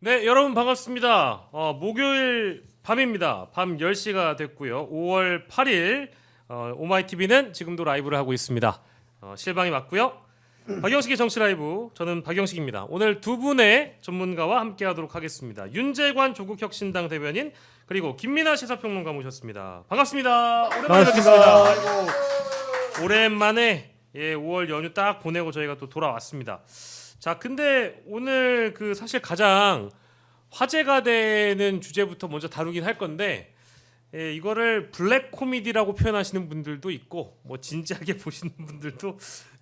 네, 여러분 반갑습니다. 목요일 밤입니다. 밤 10시가 됐고요. 5월 8일 오마이TV는 지금도 라이브를 하고 있습니다. 실방이 맞고요. 박영식의 정치 라이브, 저는 박영식입니다. 오늘 두 분의 전문가와 함께하도록 하겠습니다. 윤재관 조국혁신당 대변인 그리고 김민아 시사평론가 모셨습니다. 반갑습니다. 오랜만에 뵙겠습니다. 아이고, 오랜만에 5월 연휴 딱 보내고 저희가 또 돌아왔습니다. 자, 근데 오늘 사실 가장 화제가 되는 주제부터 먼저 다루긴 할 건데, 이거를 블랙 코미디라고 표현하시는 분들도 있고 뭐 진지하게 보시는 분들도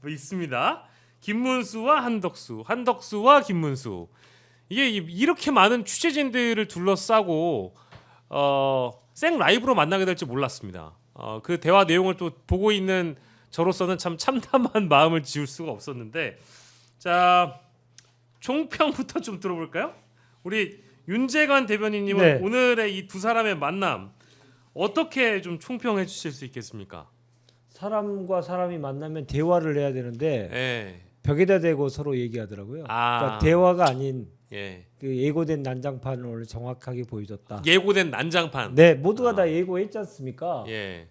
있습니다. 김문수와 한덕수, 한덕수와 김문수, 이게 이렇게 많은 취재진들을 둘러싸고 생 라이브로 만나게 될지 몰랐습니다. 그 대화 내용을 또 보고 있는 저로서는 참 참담한 마음을 지울 수가 없었는데, 자, 총평부터 좀 들어볼까요? 우리 윤재관 대변인님은 네. 오늘의 이 두 사람의 만남 어떻게 좀 총평해 주실 수 있겠습니까? 사람과 사람이 만나면 대화를 해야 되는데 예. 벽에다 대고 서로 얘기하더라고요. 아. 그러니까 대화가 아닌 예. 그 예고된 난장판을 정확하게 보여줬다. 예고된 난장판. 네, 모두가 다 예고했지 않습니까? 예.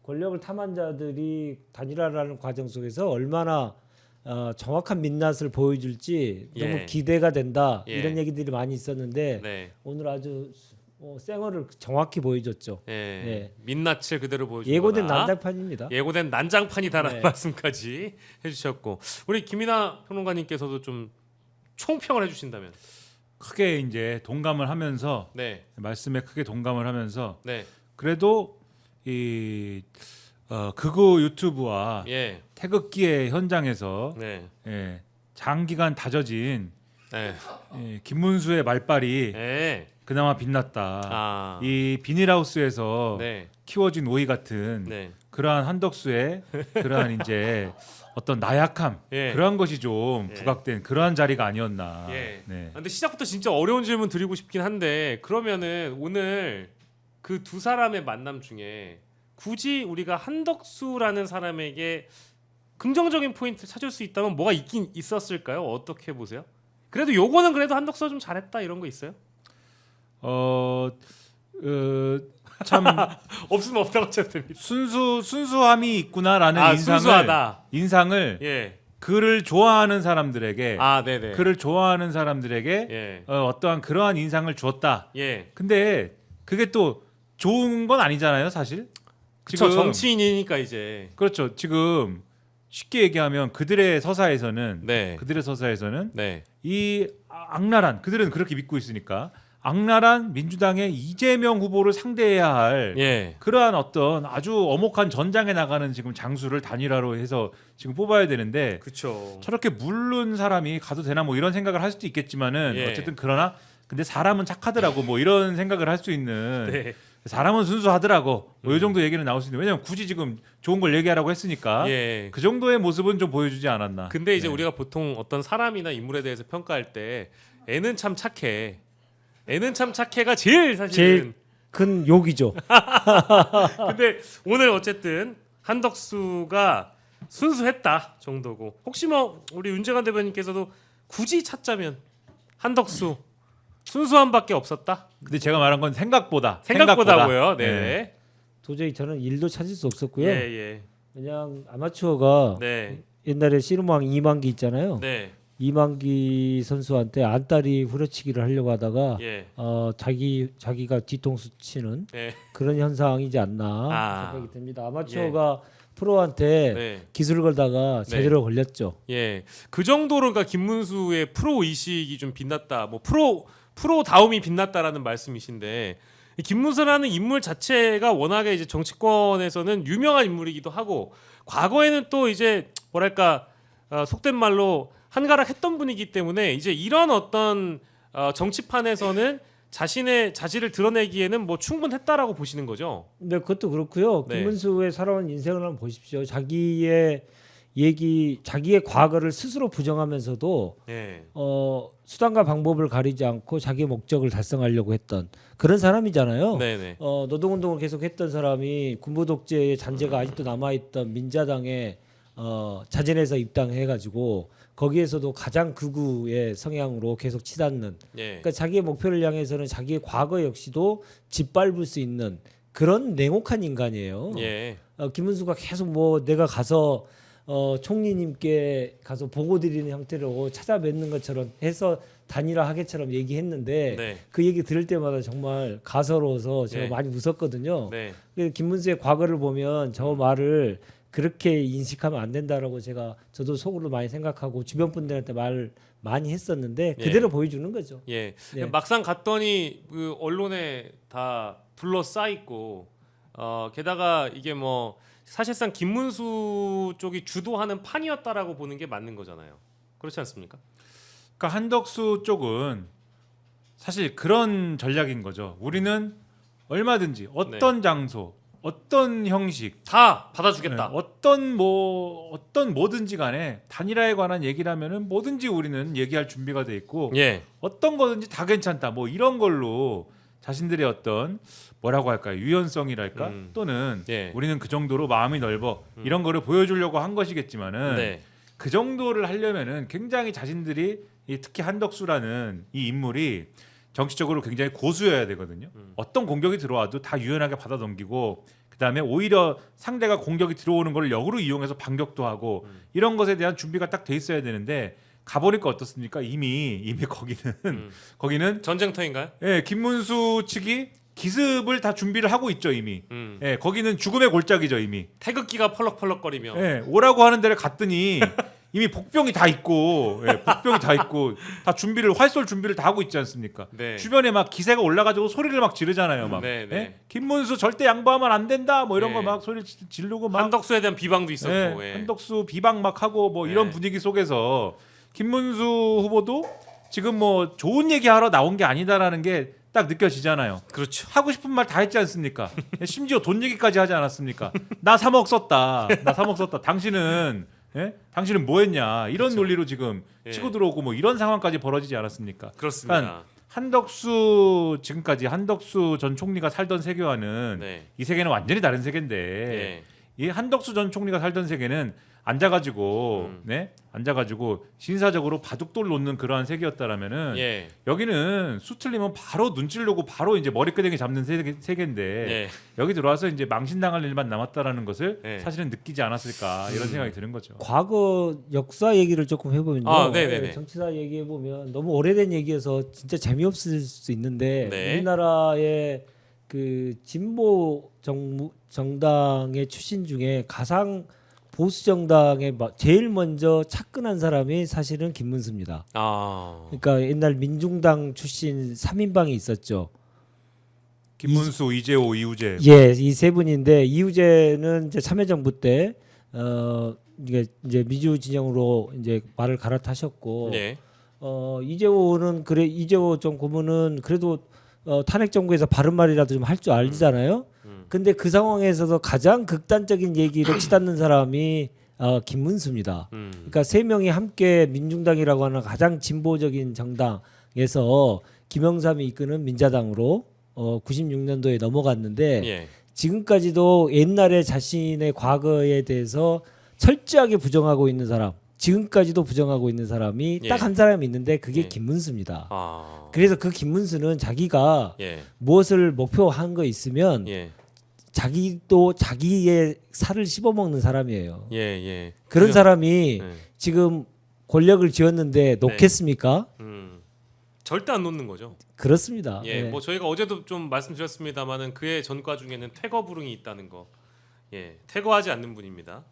권력을 탐한 자들이 단일화라는 과정 속에서 얼마나 정확한 민낯을 보여줄지 너무 예. 기대가 된다. 예. 이런 얘기들이 많이 있었는데 네. 오늘 아주 생얼을 정확히 보여줬죠. 예. 네. 민낯을 그대로 보여준 예고된 거다. 난장판입니다. 예고된 난장판이다라는 네. 말씀까지 해주셨고, 우리 김민아 평론가님께서도 좀 총평을 해주신다면. 크게 이제 동감을 하면서 네. 말씀에 크게 동감을 하면서 네. 그래도 이 극우 유튜브와 예. 태극기의 현장에서 네. 장기간 다져진 네. 김문수의 말빨이 네. 그나마 빛났다. 아. 이 비닐하우스에서 네. 키워진 오이 같은 네. 그러한 한덕수의 그러한 이제 어떤 나약함 예. 그러한 것이 좀 예. 부각된 그러한 자리가 아니었나. 예. 네. 근데 시작부터 진짜 어려운 질문 드리고 싶긴 한데, 그러면은 오늘 그 두 사람의 만남 중에 굳이 우리가 한덕수라는 사람에게 긍정적인 포인트를 찾을 수 있다면 뭐가 있긴 있었을까요? 어떻게 보세요? 그래도 요거는 그래도 한덕수가 좀 잘했다 이런 거 있어요? 참 없으면 없다고 쳐도 됩니다. 순수함이 있구나라는 순수하다. 인상을 예. 그를 좋아하는 사람들에게 네네. 그를 좋아하는 사람들에게 예. 어떠한 그러한 인상을 주었다. 예. 근데 그게 또 좋은 건 아니잖아요, 사실. 그쵸, 정치인이니까 이제. 그렇죠. 지금 쉽게 얘기하면 그들의 서사에서는 네. 네. 이 악랄한 그들은 그렇게 믿고 있으니까 악랄한 민주당의 이재명 후보를 상대해야 할 예. 그러한 어떤 아주 엄혹한 전장에 나가는 지금 장수를 단일화로 해서 지금 뽑아야 되는데 그쵸. 저렇게 물른 사람이 가도 되나 뭐 이런 생각을 할 수도 있겠지만은 예. 어쨌든 그러나 근데 사람은 착하더라고 뭐 이런 생각을 할 수 있는 네. 사람은 순수하더라고 뭐 이 정도 얘기는 나올 수 있는데 왜냐면 굳이 지금 좋은 걸 얘기하라고 했으니까 예. 그 정도의 모습은 좀 보여주지 않았나. 근데 이제 네. 우리가 보통 어떤 사람이나 인물에 대해서 평가할 때 애는 참 착해. 애는 참 착해가 제일 사실은 제일 큰 욕이죠. 근데 오늘 어쨌든 한덕수가 순수했다 정도고, 혹시 뭐 우리 윤재관 대변인께서도 굳이 찾자면 한덕수 순수함밖에 없었다? 근데 제가 말한 건 생각보다고요. 네. 도저히 저는 일도 찾을 수 없었고요. 예. 그냥 아마추어가 네. 옛날에 씨름왕 이만기 있잖아요. 네. 이만기 선수한테 안다리 후려치기를 하려고 하다가 예. 자기가 뒤통수 치는 네. 그런 현상이지 않나 생각이 듭니다. 아마추어가 프로한테 네. 기술을 걸다가 제대로 걸렸죠. 예. 그 정도로 그러니까 김문수의 프로 의식이 좀 빛났다. 뭐 프로다움이 빛났다라는 말씀이신데, 이 김문수라는 인물 자체가 워낙에 이제 정치권에서는 유명한 인물이기도 하고, 과거에는 또 이제 뭐랄까 속된 말로 한가락했던 분이기 때문에 이제 이런 어떤 정치판에서는 자신의 자질을 드러내기에는 뭐 충분했다라고 보시는 거죠. 근데 그것도 그렇고요. 네. 김문수의 살아온 인생을 한번 보십시오. 자기의 과거를 스스로 부정하면서도 예. 수단과 방법을 가리지 않고 자기의 목적을 달성하려고 했던 그런 사람이잖아요. 네네. 노동운동을 계속했던 사람이 군부 독재의 잔재가 아직도 남아있던 민자당에 자진해서 입당해가지고 거기에서도 가장 극우의 성향으로 계속 치닫는 예. 그러니까 자기의 목표를 향해서는 자기의 과거 역시도 짓밟을 수 있는 그런 냉혹한 인간이에요. 예. 김문수가 계속 뭐 내가 가서 총리님께 가서 보고 드리는 형태로 찾아뵙는 것처럼 해서 단일화 하겠처럼 얘기했는데 네. 그 얘기 들을 때마다 정말 가서로워서 제가 네. 많이 웃었거든요. 네. 그래서 김문수의 과거를 보면 저 말을 그렇게 인식하면 안 된다라고 저도 속으로 많이 생각하고 주변 분들한테 말 많이 했었는데 예. 그대로 보여주는 거죠. 예. 네. 막상 갔더니 그 언론에 다 둘러싸 있고 게다가 이게 뭐 사실상 김문수 쪽이 주도하는 판이었다라고 보는 게 맞는 거잖아요. 그렇지 않습니까? 그러니까 한덕수 쪽은 사실 그런 전략인 거죠. 우리는 얼마든지 어떤 장소, 어떤 형식, 다 받아주겠다. 어떤 뭐든지 간에 단일화에 관한 얘기를 하면은 뭐든지 우리는 얘기할 준비가 돼 있고 예. 어떤 거든지 다 괜찮다. 뭐 이런 걸로 자신들의 어떤 뭐라고 할까요? 유연성이랄까? 또는 예. 우리는 그 정도로 마음이 넓어. 이런 거를 보여주려고 한 것이겠지만은 네. 그 정도를 하려면은 굉장히 자신들이 특히 한덕수라는 이 인물이 정치적으로 굉장히 고수여야 되거든요. 어떤 공격이 들어와도 다 유연하게 받아 넘기고 그다음에 오히려 상대가 공격이 들어오는 걸 역으로 이용해서 반격도 하고 이런 것에 대한 준비가 딱 돼 있어야 되는데 가보니까 어떻습니까? 이미 거기는 전쟁터인가요? 예, 김문수 측이 기습을 다 준비를 하고 있죠 이미. 음. 예, 거기는 죽음의 골짜기죠 이미. 태극기가 펄럭펄럭거리며. 예, 오라고 하는 데를 갔더니 이미 복병이 다 있고, 다 활쏠 준비를 다 하고 있지 않습니까? 네. 주변에 막 기세가 올라가지고 소리를 막 지르잖아요, 막. 네, 네. 예? 김문수 절대 양보하면 안 된다, 뭐 이런 네. 거 막 소리 지르고 막. 한덕수에 대한 비방도 있었고. 예. 한덕수 비방 막 하고 뭐 이런 네. 분위기 속에서 김문수 후보도 지금 뭐 좋은 얘기하러 나온 게 아니다라는 게 딱 느껴지잖아요. 그렇죠. 하고 싶은 말 다 했지 않습니까? 심지어 돈 얘기까지 하지 않았습니까? 나 3억 썼다. 당신은 뭐 했냐? 이런 그렇죠. 논리로 지금 예. 치고 들어오고 뭐 이런 상황까지 벌어지지 않았습니까? 그렇습니다. 지금까지 한덕수 전 총리가 살던 세계와는 네. 이 세계는 완전히 다른 세계인데 예. 이 한덕수 전 총리가 살던 세계는 앉아가지고 신사적으로 바둑돌 놓는 그러한 세계였다라면은 예. 여기는 수틀리면 바로 눈치를 놓고 바로 이제 머리끄댕이 잡는 세계인데 예. 여기 들어와서 이제 망신당할 일만 남았다라는 것을 예. 사실은 느끼지 않았을까 이런 생각이 드는 거죠. 과거 역사 얘기를 조금 해보면요. 아, 네네네. 정치사 얘기해보면 너무 오래된 얘기여서 진짜 재미없을 수 있는데 네. 우리나라의 그 진보 정당의 출신 중에 가장 보수 정당에 제일 먼저 착근한 사람이 사실은 김문수입니다. 아. 그러니까 옛날 민중당 출신 3인방이 있었죠. 김문수, 이재호, 이우재. 예, 이 세 분인데 이우재는 이제 참여정부 때 이제 미주 진영으로 이제 말을 갈아타셨고 예. 이재호 전 고문은 그래도 탄핵 정부에서 바른 말이라도 좀 할 줄 알잖아요. 근데 그 상황에서도 가장 극단적인 얘기를 치닫는 사람이 김문수입니다. 그러니까 세 명이 함께 민중당이라고 하는 가장 진보적인 정당에서 김영삼이 이끄는 민자당으로 96년도에 넘어갔는데 예. 지금까지도 옛날에 자신의 과거에 대해서 철저하게 부정하고 있는 사람, 지금까지도 부정하고 있는 사람이 예. 딱 한 사람이 있는데 그게 예. 김문수입니다. 아. 그래서 그 김문수는 자기가 예. 무엇을 목표한 거 있으면 예. 자기도 자기의 살을 씹어먹는 사람이에요. 예. 예. 그런 그죠? 사람이 예. 지금 권력을 쥐었는데 놓겠습니까? 절대 안 놓는 거죠. 그렇습니다. 예. 네. 뭐 저희가 어제도 좀 말씀드렸습니다만은 그의 전과 중에는 퇴거 불응이 있다는 거. 예. 퇴거하지 않는 분입니다.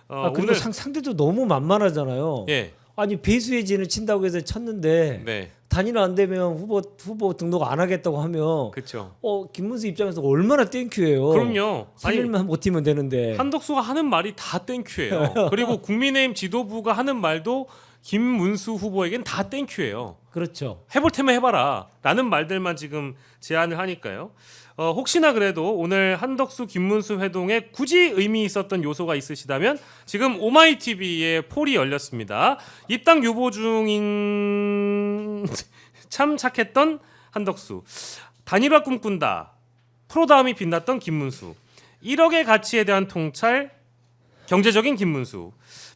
그리고 오늘 상대도 너무 만만하잖아요. 예. 아니 배수의 진을 친다고 해서 쳤는데 네. 단일화 안 되면 후보 등록 안 하겠다고 하면 그렇죠. 김문수 입장에서 얼마나 땡큐예요. 그럼요. 아니 3일만 버티면 되는데. 한덕수가 하는 말이 다 땡큐예요. 그리고 국민의힘 지도부가 하는 말도 김문수 후보에겐 다 땡큐예요. 그렇죠. 해볼 테면 해봐라 라는 말들만 지금 제안을 하니까요. 혹시나 그래도 오늘 한덕수 김문수 회동에 굳이 의미 있었던 요소가 있으시다면 지금 오마이TV에 폴이 열렸습니다. 입당 유보 중인 참 착했던 한덕수, 단일화 꿈꾼다, 프로다움이 빛났던 김문수, 1억의 가치에 대한 통찰, 경제적인 김문수,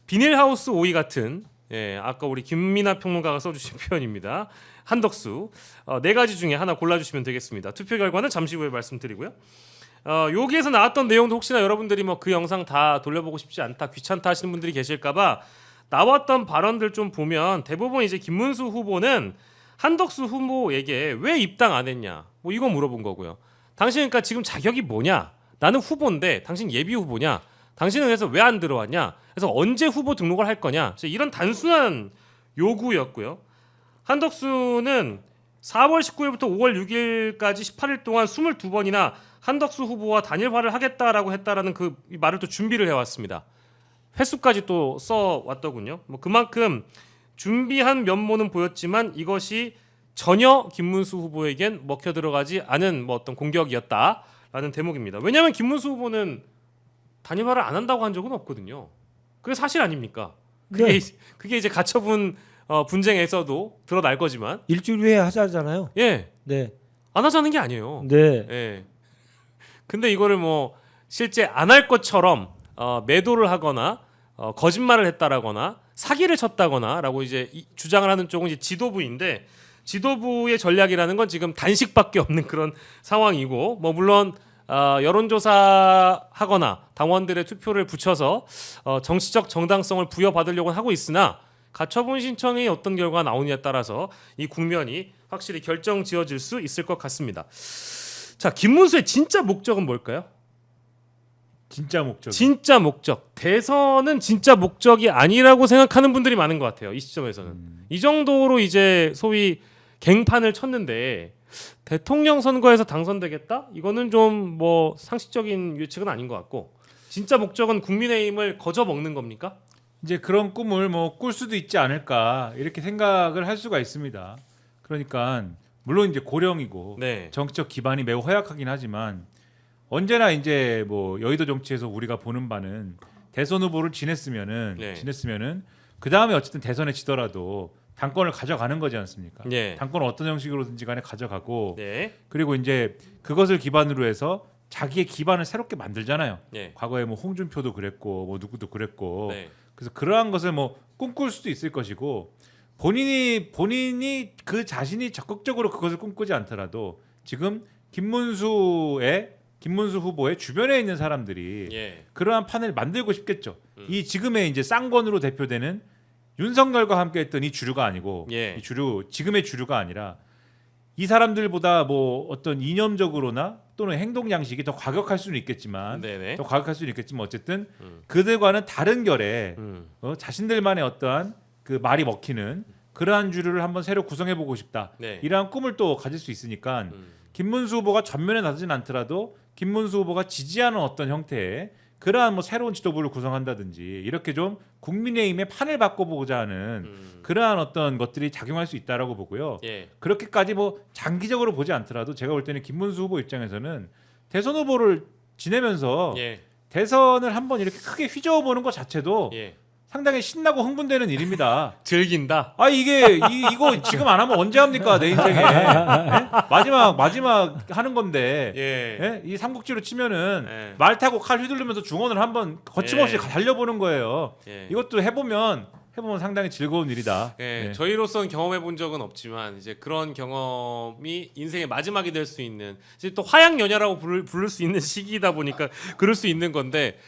비닐하우스 5위 같은 예, 아까 우리 김민아 평론가가 써주신 표현입니다. 한덕수. 네 가지 중에 하나 골라주시면 되겠습니다. 투표 결과는 잠시 후에 말씀드리고요. 여기에서 나왔던 내용도 혹시나 여러분들이 뭐 그 영상 다 돌려보고 싶지 않다, 귀찮다 하시는 분들이 계실까봐 나왔던 발언들 좀 보면 대부분 이제 김문수 후보는 한덕수 후보에게 왜 입당 안 했냐, 뭐 이거 물어본 거고요. 당신 그러니까 지금 자격이 뭐냐? 나는 후보인데 당신 예비 후보냐? 당신은 그래서 왜 안 들어왔냐? 그래서 언제 후보 등록을 할 거냐? 이런 단순한 요구였고요. 한덕수는 4월 19일부터 5월 6일까지 18일 동안 22번이나 한덕수 후보와 단일화를 하겠다라고 했다라는 그 말을 또 준비를 해왔습니다. 횟수까지 또 써왔더군요. 뭐 그만큼 준비한 면모는 보였지만 이것이 전혀 김문수 후보에겐 먹혀 들어가지 않은 뭐 어떤 공격이었다라는 대목입니다. 왜냐하면 김문수 후보는 단일화를 안 한다고 한 적은 없거든요. 그게 사실 아닙니까? 그게 이제 가처분 분쟁에서도 드러날 거지만 일주일 후에 하자잖아요. 예, 네. 안 하자는 게 아니에요. 네. 예. 근데 이거를 뭐 실제 안 할 것처럼 매도를 하거나 거짓말을 했다라거나 사기를 쳤다거나라고 이제 주장을 하는 쪽은 이제 지도부인데 지도부의 전략이라는 건 지금 단식밖에 없는 그런 상황이고 뭐 물론 여론조사하거나 당원들의 투표를 붙여서 정치적 정당성을 부여받으려고 하고 있으나 가처분 신청이 어떤 결과가 나오느냐에 따라서 이 국면이 확실히 결정지어질 수 있을 것 같습니다. 자, 김문수의 진짜 목적은 뭘까요? 진짜 목적. 진짜 목적. 대선은 진짜 목적이 아니라고 생각하는 분들이 많은 것 같아요. 이 시점에서는. 이 정도로 이제 소위 갱판을 쳤는데 대통령 선거에서 당선되겠다? 이거는 좀 뭐 상식적인 예측은 아닌 것 같고 진짜 목적은 국민의힘을 거저 먹는 겁니까? 이제 그런 꿈을 뭐 꿀 수도 있지 않을까 이렇게 생각을 할 수가 있습니다. 그러니까 물론 이제 고령이고 네. 정치적 기반이 매우 허약하긴 하지만 언제나 이제 뭐 여의도 정치에서 우리가 보는 바는 대선 후보를 지냈으면은 그 다음에 어쨌든 대선에 지더라도 당권을 가져가는 거지 않습니까? 네. 당권을 어떤 형식으로든지 간에 가져가고 네. 그리고 이제 그것을 기반으로 해서 자기의 기반을 새롭게 만들잖아요. 네. 과거에 뭐 홍준표도 그랬고 뭐 누구도 그랬고 네. 그래서 그러한 것을 뭐 꿈꿀 수도 있을 것이고 본인이 그 자신이 적극적으로 그것을 꿈꾸지 않더라도 지금 김문수 후보의 주변에 있는 사람들이 예. 그러한 판을 만들고 싶겠죠. 이 지금의 이제 쌍권으로 대표되는 윤석열과 함께했던 이 주류가 아니고 예. 이 지금의 주류가 아니라 이 사람들보다 뭐 어떤 이념적으로나 또는 행동 양식이 더 과격할 수는 있겠지만 네네. 어쨌든 그들과는 다른 결의 음. 자신들만의 어떠한 그 말이 먹히는 그러한 주류를 한번 새로 구성해보고 싶다. 네. 이러한 꿈을 또 가질 수 있으니까 김문수 후보가 전면에 나서진 않더라도 김문수 후보가 지지하는 어떤 형태의 그러한 뭐 새로운 지도부를 구성한다든지 이렇게 좀 국민의힘의 판을 바꿔보고자 하는 그러한 어떤 것들이 작용할 수 있다라고 보고요. 예. 그렇게까지 뭐 장기적으로 보지 않더라도 제가 볼 때는 김문수 후보 입장에서는 대선 후보를 지내면서 예. 대선을 한번 이렇게 크게 휘저어보는 것 자체도 예. 상당히 신나고 흥분되는 일입니다. 즐긴다. 아 이거 지금 안 하면 언제 합니까 내 인생에 예? 마지막 하는 건데 예. 예? 이 삼국지로 치면은 예. 말 타고 칼 휘두르면서 중원을 한번 거침없이 예. 달려보는 거예요. 예. 이것도 해보면 상당히 즐거운 일이다. 예, 예. 저희로서는 경험해 본 적은 없지만 이제 그런 경험이 인생의 마지막이 될 수 있는 이제 또 화양연화라고 부를 수 있는 시기이다 보니까 그럴 수 있는 건데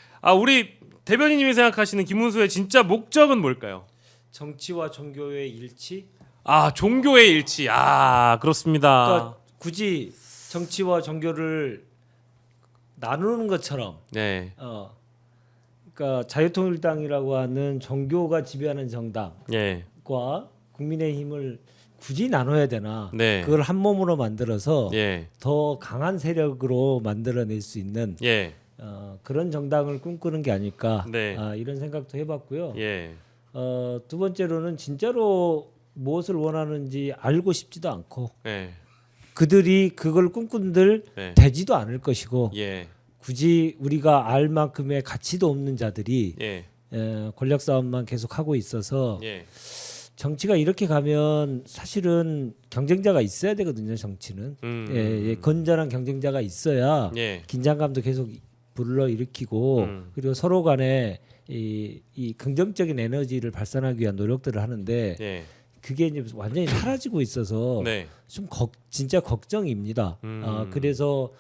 우리 대변인님이 생각하시는 김문수의 진짜 목적은 뭘까요? 정치와 종교의 일치? 종교의 일치. 그렇습니다. 그러니까 굳이 정치와 종교를 나누는 것처럼 네. 그러니까 자유통일당이라고 하는 종교가 지배하는 정당과 예. 국민의힘을 굳이 나눠야 되나? 네. 그걸 한 몸으로 만들어서 예. 더 강한 세력으로 만들어낼 수 있는 예. 그런 정당을 꿈꾸는 게 아닐까? 네. 이런 생각도 해봤고요. 예. 두 번째로는 진짜로 무엇을 원하는지 알고 싶지도 않고 예. 그들이 그걸 꿈꾼들 네. 되지도 않을 것이고 예. 굳이 우리가 알 만큼의 가치도 없는 자들이 예. 권력 싸움만 계속 하고 있어서 예. 정치가 이렇게 가면 사실은 경쟁자가 있어야 되거든요. 정치는 건전한 경쟁자가 있어야 예. 긴장감도 계속 불러 일으키고 그리고 서로 간에 이 긍정적인 에너지를 발산하기 위한 노력들을 하는데 예. 그게 이제 완전히 사라지고 있어서 네. 좀 진짜 걱정입니다. 음. 그래서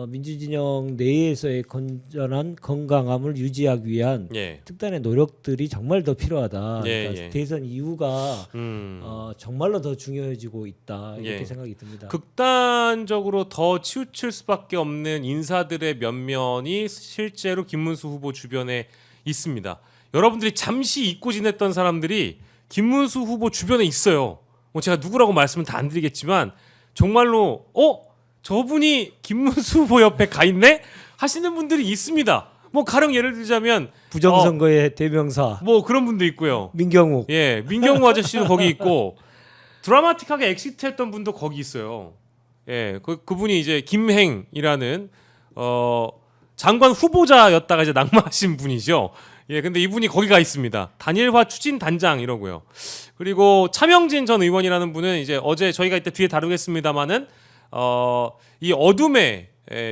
민주진영 내에서의 건전한 건강함을 유지하기 위한 예. 특단의 노력들이 정말 더 필요하다. 예, 그러니까 예. 대선 이후가 음. 정말로 더 중요해지고 있다 이렇게 예. 생각이 듭니다. 극단적으로 더 치우칠 수밖에 없는 인사들의 면면이 실제로 김문수 후보 주변에 있습니다. 여러분들이 잠시 잊고 지냈던 사람들이 김문수 후보 주변에 있어요. 뭐 제가 누구라고 말씀은 다 안 드리겠지만 정말로 저분이 김문수 후보 옆에 가 있네 하시는 분들이 있습니다. 뭐 가령 예를 들자면 부정선거의 대명사 뭐 그런 분도 있고요. 민경욱. 예, 민경우 아저씨도 거기 있고 드라마틱하게 엑시트했던 분도 거기 있어요. 예, 그분이 이제 김행이라는 장관 후보자였다가 이제 낙마하신 분이죠. 예, 근데 이분이 거기 가 있습니다. 단일화 추진 단장 이러고요. 그리고 차명진 전 의원이라는 분은 이제 어제 저희가 이때 뒤에 다루겠습니다만은 이 어둠의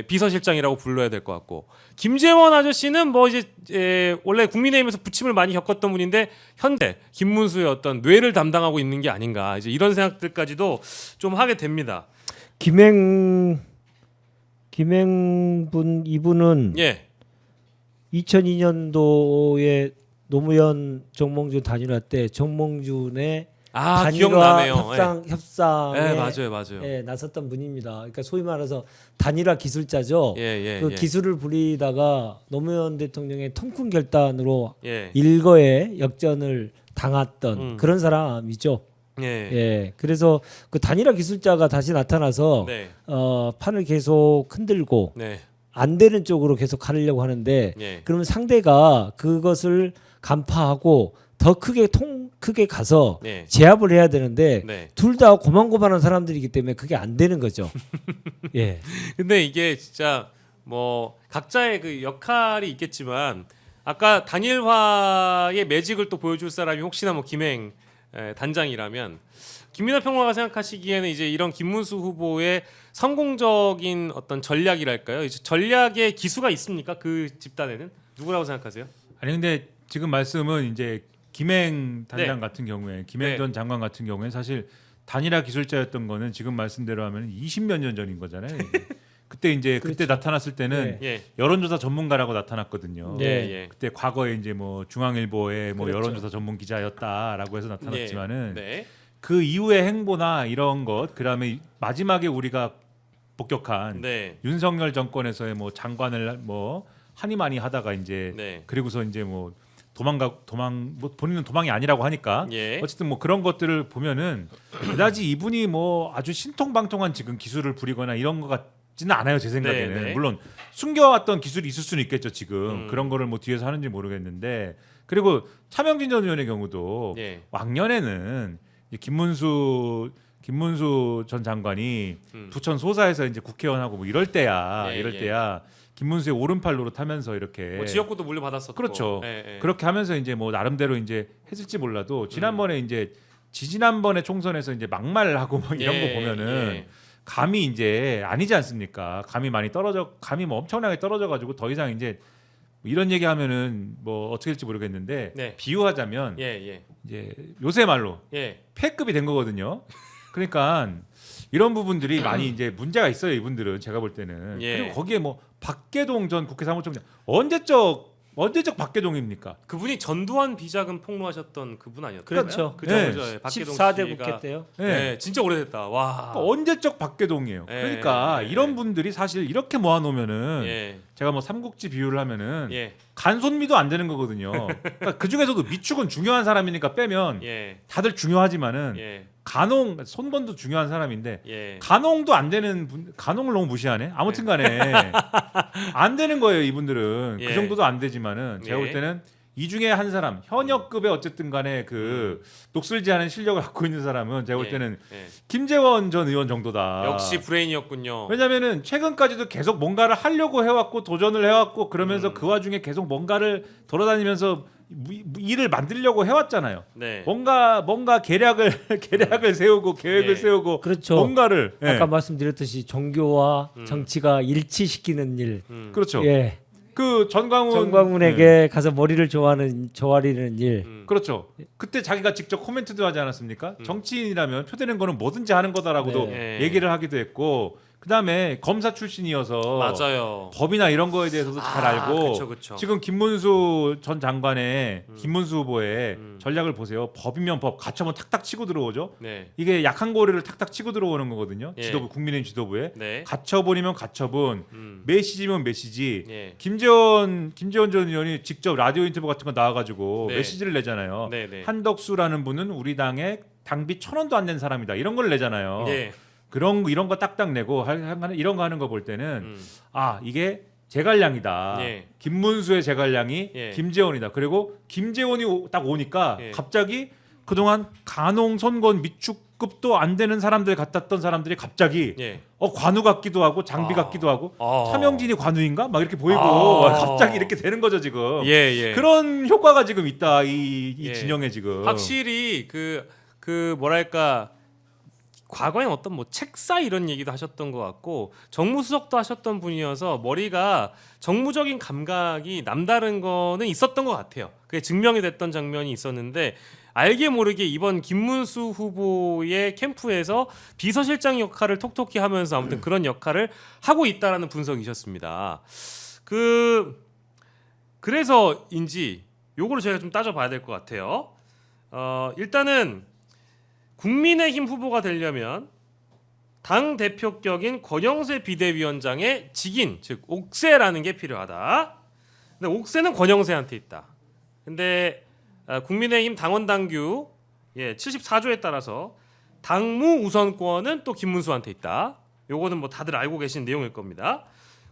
비서실장이라고 불러야 될 것 같고 김재원 아저씨는 뭐 이제 원래 국민의힘에서 부침을 많이 겪었던 분인데 현재 김문수의 어떤 뇌를 담당하고 있는 게 아닌가 이제 이런 생각들까지도 좀 하게 됩니다. 김행분 이분은 예, 2002년도에 노무현 정몽준 단일화 때 정몽준의 단일화 기억나네요. 협상에 예, 맞아요. 예, 나섰던 분입니다. 그러니까 소위 말해서 단일화 기술자죠. 예. 그 기술을 부리다가 노무현 대통령의 통큰 결단으로 예. 일거에 역전을 당했던 그런 사람이죠. 예. 예, 그래서 그 단일화 기술자가 다시 나타나서 네. 판을 계속 흔들고 네. 안 되는 쪽으로 계속 가려고 하는데 예. 그러면 상대가 그것을 간파하고 더 크게 가서 네. 제압을 해야 되는데 네. 둘 다 고만고만한 사람들이기 때문에 그게 안 되는 거죠. 예. 근데 이게 진짜 뭐 각자의 그 역할이 있겠지만 아까 단일화의 매직을 또 보여줄 사람이 혹시나 뭐 김행 단장이라면 김민하 평론가가 생각하시기에는 이제 이런 김문수 후보의 성공적인 어떤 전략이랄까요? 이제 전략의 기수가 있습니까? 그 집단에는 누구라고 생각하세요? 아니 근데 지금 말씀은 이제 김행 단장 네. 같은 경우에 김행 네. 전 장관 같은 경우에 사실 단일화 기술자였던 거는 지금 말씀대로 하면 20몇 년 전인 거잖아요. 그때 이제 그때 나타났을 때는 예. 여론조사 전문가라고 나타났거든요. 예. 그때 과거에 이제 뭐 중앙일보의 뭐 그렇죠. 여론조사 전문 기자였다라고 해서 나타났지만은 네. 그 이후의 행보나 이런 것, 그다음에 마지막에 우리가 복격한 네. 윤석열 정권에서의 뭐 장관을 뭐 하니마니 하다가 이제 네. 그리고서 이제 뭐 뭐 본인은 도망이 아니라고 하니까 예. 어쨌든 뭐 그런 것들을 보면은 그다지 이분이 뭐 아주 신통방통한 지금 기술을 부리거나 이런 것 같지는 않아요 제 생각에는. 네, 네. 물론 숨겨왔던 기술이 있을 수는 있겠죠 지금 그런 거를 뭐 뒤에서 하는지 모르겠는데. 그리고 차명진 전 의원의 경우도 예. 왕년에는 이제 김문수 전 장관이 부천 소사에서 이제 국회의원하고 뭐 이럴 때야 김문수의 오른팔 노릇하면서 이렇게 뭐 지역구도 물려받았었고. 그렇죠. 예. 그렇게 하면서 이제 뭐 나름대로 이제 했을지 몰라도 지난번에 이제 지지난번에 총선에서 이제 막말하고 뭐 이런 거 보면은 감이 이제 아니지 않습니까? 감이 뭐 엄청나게 떨어져 가지고 더 이상 이제 이런 얘기하면은 뭐 어떻게 될지 모르겠는데 네. 비유하자면 예. 이제 요새 말로 예. 패급이 된 거거든요. 그러니까 이런 부분들이 많이 이제 문제가 있어요. 이분들은 제가 볼 때는. 예. 그리고 거기에 뭐 박계동 전 국회 사무총장 언제적 박계동입니까? 그분이 전두환 비자금 폭로하셨던 그분 아니었나요? 그렇죠. 그죠. 네. 예, 박계동 14대 씨가. 국회 때요. 네. 진짜 오래됐다. 와. 그러니까 언제적 박계동이에요. 예. 그러니까 예. 이런 분들이 사실 이렇게 모아놓으면은 예. 제가 뭐 삼국지 비유를 하면은 예. 간손미도 안 되는 거거든요. 그러니까 그 중에서도 미축은 중요한 사람이니까 빼면 예. 다들 중요하지만은 예. 간홍 손번도 중요한 사람인데 예. 간홍도 안 되는 분, 간홍을 너무 무시하네. 아무튼간에 안 되는 거예요. 이분들은 예. 그 정도도 안 되지만은 제가 예. 볼 때는 이 중에 한 사람 현역급의 어쨌든간에 그 녹슬지하는 실력을 갖고 있는 사람은 제가 볼 예. 때는 예. 김재원 전 의원 정도다. 역시 브레인이었군요. 왜냐면은 최근까지도 계속 뭔가를 하려고 해왔고 도전을 해왔고 그러면서 그 와중에 계속 뭔가를 돌아다니면서 일을 만들려고 해왔잖아요. 네. 뭔가 계략을 세우고 계획을 예. 세우고 그렇죠. 뭔가를 아까 말씀드렸듯이 종교와 정치가 일치시키는 일. 그렇죠. 예. 그 전광훈에게 가서 머리를 조아리는 일. 그렇죠. 그때 자기가 직접 코멘트도 하지 않았습니까? 정치인이라면 표되는 거는 뭐든지 하는 거다라고도 네. 얘기를 하기도 했고, 그다음에 검사 출신이어서 맞아요. 법이나 이런 거에 대해서도 잘 알고 그쵸. 지금 김문수 전 장관의 김문수 후보의 전략을 보세요. 법이면 법, 가처분 탁탁 치고 들어오죠. 네. 이게 약한 고리를 탁탁 치고 들어오는 거거든요. 예. 지도부, 국민의힘 지도부에 네. 가처분이면 가처분, 메시지면 메시지. 예. 김재원 전 의원이 직접 라디오 인터뷰 같은 거 나와가지고 네. 메시지를 내잖아요. 네. 한덕수라는 분은 우리 당에 당비 1,000원도 안 낸 사람이다. 이런 걸 내잖아요. 예. 이런 거 딱딱 내고 이런 거 하는 거 볼 때는 아 이게 제갈량이다. 예. 김문수의 제갈량이 예. 김재원이다. 그리고 김재원이 딱 오니까 예. 갑자기 그동안 간홍, 선건, 미축급도 안 되는 사람들 같았던 사람들이 갑자기 예. 관우 같기도 하고 장비 같기도 하고 아. 차명진이 관우인가 막 이렇게 보이고 갑자기 이렇게 되는 거죠 지금. 예. 그런 효과가 지금 있다 이 예. 진영에 지금. 확실히 그 뭐랄까 과거엔 어떤 뭐 책사 이런 얘기도 하셨던 것 같고 정무수석도 하셨던 분이어서 머리가 정무적인 감각이 남다른 거는 있었던 것 같아요. 그게 증명이 됐던 장면이 있었는데 알게 모르게 이번 김문수 후보의 캠프에서 비서실장 역할을 톡톡히 하면서 아무튼 그런 역할을 하고 있다라는 분석이셨습니다. 그래서인지 요거를 저희가 좀 따져봐야 될 것 같아요. 일단은 국민의힘 후보가 되려면 당 대표격인 권영세 비대위원장의 직인 즉 옥세라는 게 필요하다. 근데 옥세는 권영세한테 있다. 근데 국민의힘 당원 당규 74조에 따라서 당무 우선권은 또 김문수한테 있다. 요거는 뭐 다들 알고 계신 내용일 겁니다.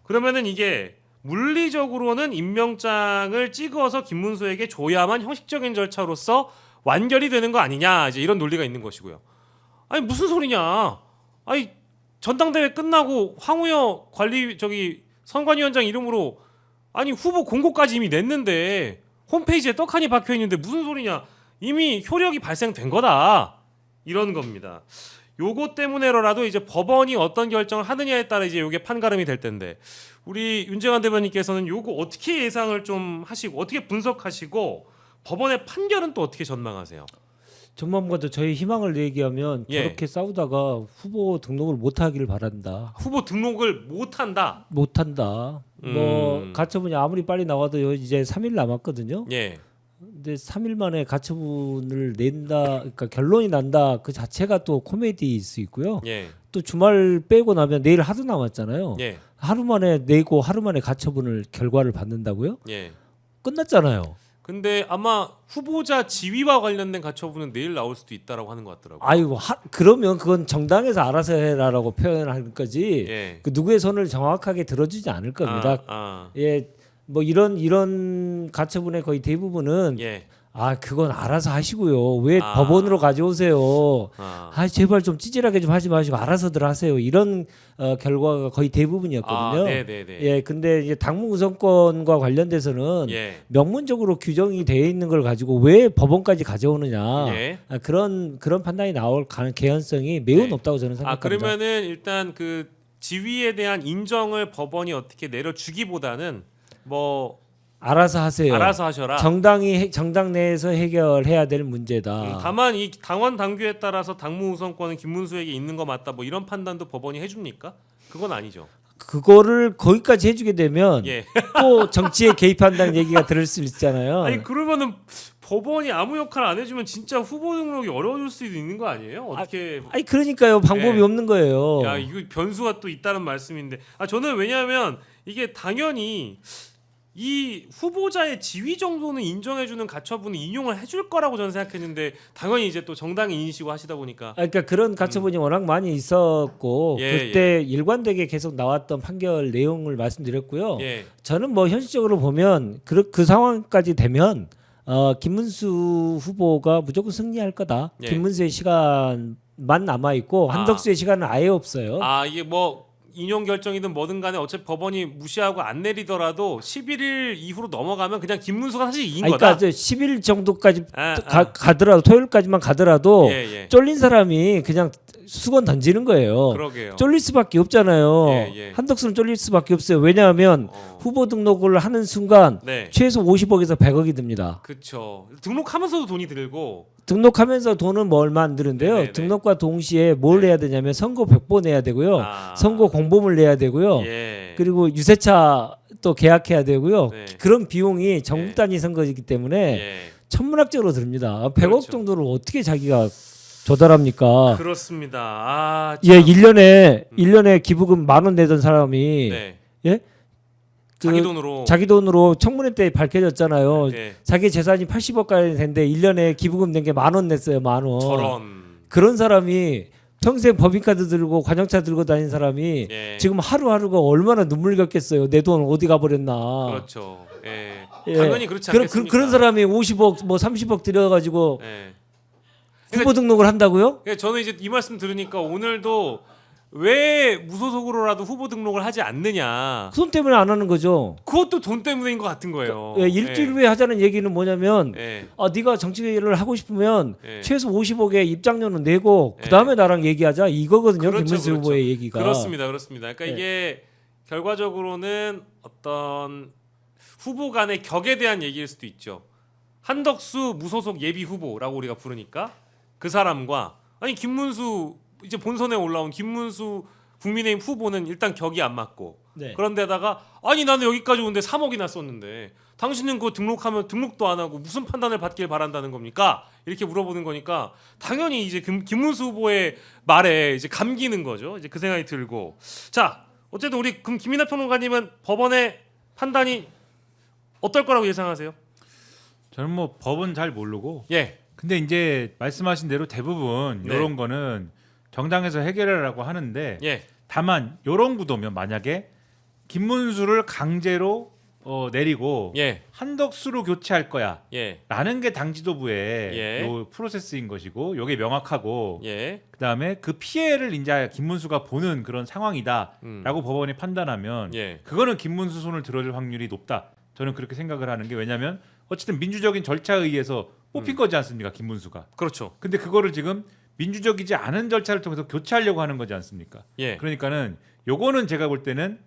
그러면은 이게 물리적으로는 임명장을 찍어서 김문수에게 줘야만 형식적인 절차로서 완결이 되는 거 아니냐 이제 이런 논리가 있는 것이고요. 아니 무슨 소리냐? 아니 전당대회 끝나고 황우여 선관위원장 이름으로 아니 후보 공고까지 이미 냈는데 홈페이지에 떡하니 박혀 있는데 무슨 소리냐? 이미 효력이 발생된 거다 이런 겁니다. 요거 때문에라도 이제 법원이 어떤 결정을 하느냐에 따라 이제 요게 판가름이 될 텐데 우리 윤재관 대변인께서는 요거 어떻게 예상을 좀 하시고 어떻게 분석하시고 법원의 판결은 또 어떻게 전망하세요? 전망과도 저희 희망을 얘기하면 예. 저렇게 싸우다가 후보 등록을 못하기를 바란다. 후보 등록을 못한다. 못한다. 뭐 가처분이 아무리 빨리 나와도 이제 3일 남았거든요. 예. 근데 3일 만에 가처분을 낸다, 그러니까 결론이 난다 그 자체가 또 코미디일 수 있고요. 예. 또 주말 빼고 나면 내일 하루 남았잖아요. 예. 하루 만에 내고 하루 만에 가처분을 결과를 받는다고요? 예. 끝났잖아요. 근데 아마 후보자 지위와 관련된 가처분은 내일 나올 수도 있다라고 하는 것 같더라고요. 아이고 그러면 그건 정당에서 알아서 해라라고 표현할 거지. 예. 그 누구의 손을 정확하게 들어주지 않을 겁니다. 예. 예, 뭐 이런 가처분의 거의 대부분은 예. 그건 알아서 하시고요. 왜 아. 법원으로 가져오세요? 아. 제발 좀 찌질하게 좀 하지 마시고 알아서들 하세요. 이런 결과가 거의 대부분이었거든요. 네네네. 예, 근데 이제 당무 우선권과 관련돼서는 예. 명문적으로 규정이 되어 있는 걸 가지고 왜 법원까지 가져오느냐 예. 그런 판단이 나올 개연성이 매우 네. 높다고 저는 생각합니다. 그러면은 일단 그 지위에 대한 인정을 법원이 어떻게 내려주기보다는 뭐 알아서 하세요. 알아서 하셔라. 정당 내에서 해결해야 될 문제다. 다만 이 당원 당규에 따라서 당무 우선권은 김문수에게 있는 거 맞다. 뭐 이런 판단도 법원이 해줍니까? 그건 아니죠. 그거를 거기까지 해주게 되면 예. 또 정치에 개입한다는 얘기가 들을 수 있잖아요. 아니 그러면은 법원이 아무 역할 안 해주면 진짜 후보 등록이 어려워질 수도 있는 거 아니에요? 어떻게? 그러니까요. 방법이 예. 없는 거예요. 야 이거 변수가 또 있다는 말씀인데. 저는 왜냐하면 이게 당연히 이 후보자의 지위 정도는 인정해주는 가처분을 인용을 해줄 거라고 저는 생각했는데 당연히 이제 또 정당이 인식을 하시다 보니까 그러니까 그런 가처분이 워낙 많이 있었고 그때 일관되게 계속 나왔던 판결 내용을 말씀드렸고요. 예. 저는 뭐 현실적으로 보면 그 상황까지 되면 김문수 후보가 무조건 승리할 거다. 예. 김문수의 시간만 남아 있고 한덕수의 시간은 아예 없어요. 이게 뭐 인용 결정이든 뭐든 간에 어차피 법원이 무시하고 안 내리더라도 11일 이후로 넘어가면 그냥 김문수가 사실 이긴 거다. 그러니까 10일 정도까지 아. 가더라도 토요일까지만 가더라도 예. 쫄린 사람이 그냥 수건 던지는 거예요. 그러게요. 쫄릴 수밖에 없잖아요. 예, 예. 한덕수는 쫄릴 수밖에 없어요. 왜냐하면 후보 등록을 하는 순간 네. 최소 50억에서 100억이 듭니다. 그렇죠. 등록하면서도 돈이 들고. 등록하면서 돈은 뭐 얼마 안 드는데요. 네네네. 등록과 동시에 뭘 네. 내야 되냐면 선거 백보 내야 되고요. 아. 선거 공보물 내야 되고요. 예. 그리고 유세차 또 계약해야 되고요. 네. 그런 비용이 전국 네. 단위 선거이기 때문에 예. 천문학적으로 듭니다. 100억 그렇죠. 정도를 어떻게 자기가 조달합니까? 그렇습니다. 아, 예, 1년에 기부금 10,000원 내던 사람이 네. 예? 자기 돈으로. 자기 돈으로 청문회 때 밝혀졌잖아요. 예. 자기 재산이 80억까지 됐는데 1년에 기부금 낸 게 10,000원 냈어요. 10,000원. 저런. 그런 사람이 평생 법인카드 들고 관용차 들고 다닌 사람이 예. 지금 하루하루가 얼마나 눈물겹겠어요. 내 돈 어디 가버렸나. 그렇죠. 예. 예. 당연히 그렇지 그런 않겠습니까? 그런 사람이 50억 뭐 30억 들여가지고 예. 후보 등록을 한다고요? 예, 저는 이제 이 말씀 들으니까 오늘도 왜 무소속으로라도 후보 등록을 하지 않느냐. 그 돈 때문에 안 하는 거죠. 그것도 돈 때문인 것 같은 거예요. 예, 일주일 후에 하자는 얘기는 뭐냐면 예. 네가 정치를 하고 싶으면 예. 최소 50억의 입장료는 내고 예. 그 다음에 나랑 얘기하자 이거거든요. 그렇죠, 김문수 그렇죠. 후보의 얘기가. 그렇습니다. 그러니까 예. 이게 결과적으로는 어떤 후보 간의 격에 대한 얘기일 수도 있죠. 한덕수 무소속 예비 후보라고 우리가 부르니까 그 사람과 아니 김문수 이제 본선에 올라온 김문수 국민의힘 후보는 일단 격이 안 맞고 네. 그런데다가 아니 나는 여기까지 오는데 3억이나 썼는데 당신은 그거 등록하면 등록도 안 하고 무슨 판단을 받길 바란다는 겁니까? 이렇게 물어보는 거니까 당연히 이제 김문수 후보의 말에 이제 감기는 거죠. 이제 그 생각이 들고 자 어쨌든 우리 그럼 김민하 평론가님은 법원의 판단이 어떨 거라고 예상하세요? 저는 뭐 법은 잘 모르고 예, 근데 이제 말씀하신 대로 대부분 네. 이런 거는 정당에서 해결하라고 하는데 예, 다만 이런 구도면 만약에 김문수를 강제로 내리고 예, 한덕수로 교체할 거야 예, 라는 게 당 지도부의 예. 요 프로세스인 것이고 요게 명확하고 예, 그다음에 그 피해를 이제 김문수가 보는 그런 상황이다라고 음. 법원이 판단하면 예, 그거는 김문수 손을 들어줄 확률이 높다. 저는 그렇게 생각을 하는 게 왜냐하면 어쨌든 민주적인 절차에 의해서 뽑힌 거지 않습니까 김문수가. 그렇죠. 근데 그거를 지금 민주적이지 않은 절차를 통해서 교체하려고 하는 거지 않습니까? 예, 그러니까는 요거는 제가 볼 때는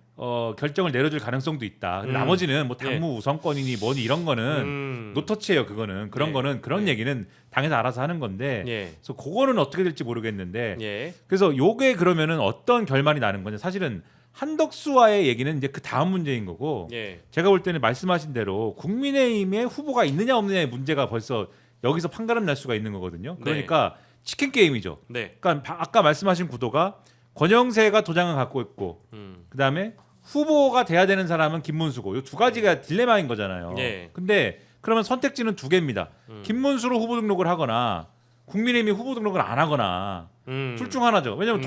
결정을 내려줄 가능성도 있다. 나머지는 뭐 당무 우선권이니 뭐니 이런 거는 노터치예요. 그거는 그런 예. 거는 그런 예. 얘기는 당에서 알아서 하는 건데 예, 그래서 그거는 어떻게 될지 모르겠는데 예, 그래서 요게 그러면은 어떤 결말이 나는 거냐 사실은 한덕수와의 얘기는 이제 그 다음 문제인 거고 예, 제가 볼 때는 말씀하신 대로 국민의힘에 후보가 있느냐 없느냐의 문제가 벌써 여기서 판가름 날 수가 있는 거거든요. 그러니까 치킨 게임이죠. 네, 그러니까 아까 말씀하신 구도가 권영세가 도장을 갖고 있고 그다음에 후보가 돼야 되는 사람은 김문수고 이 두 가지가 딜레마인 거잖아요. 예. 근데 그러면 선택지는 두 개입니다. 김문수로 후보 등록을 하거나 국민의힘이 후보 등록을 안 하거나 둘 중 하나죠. 왜냐하면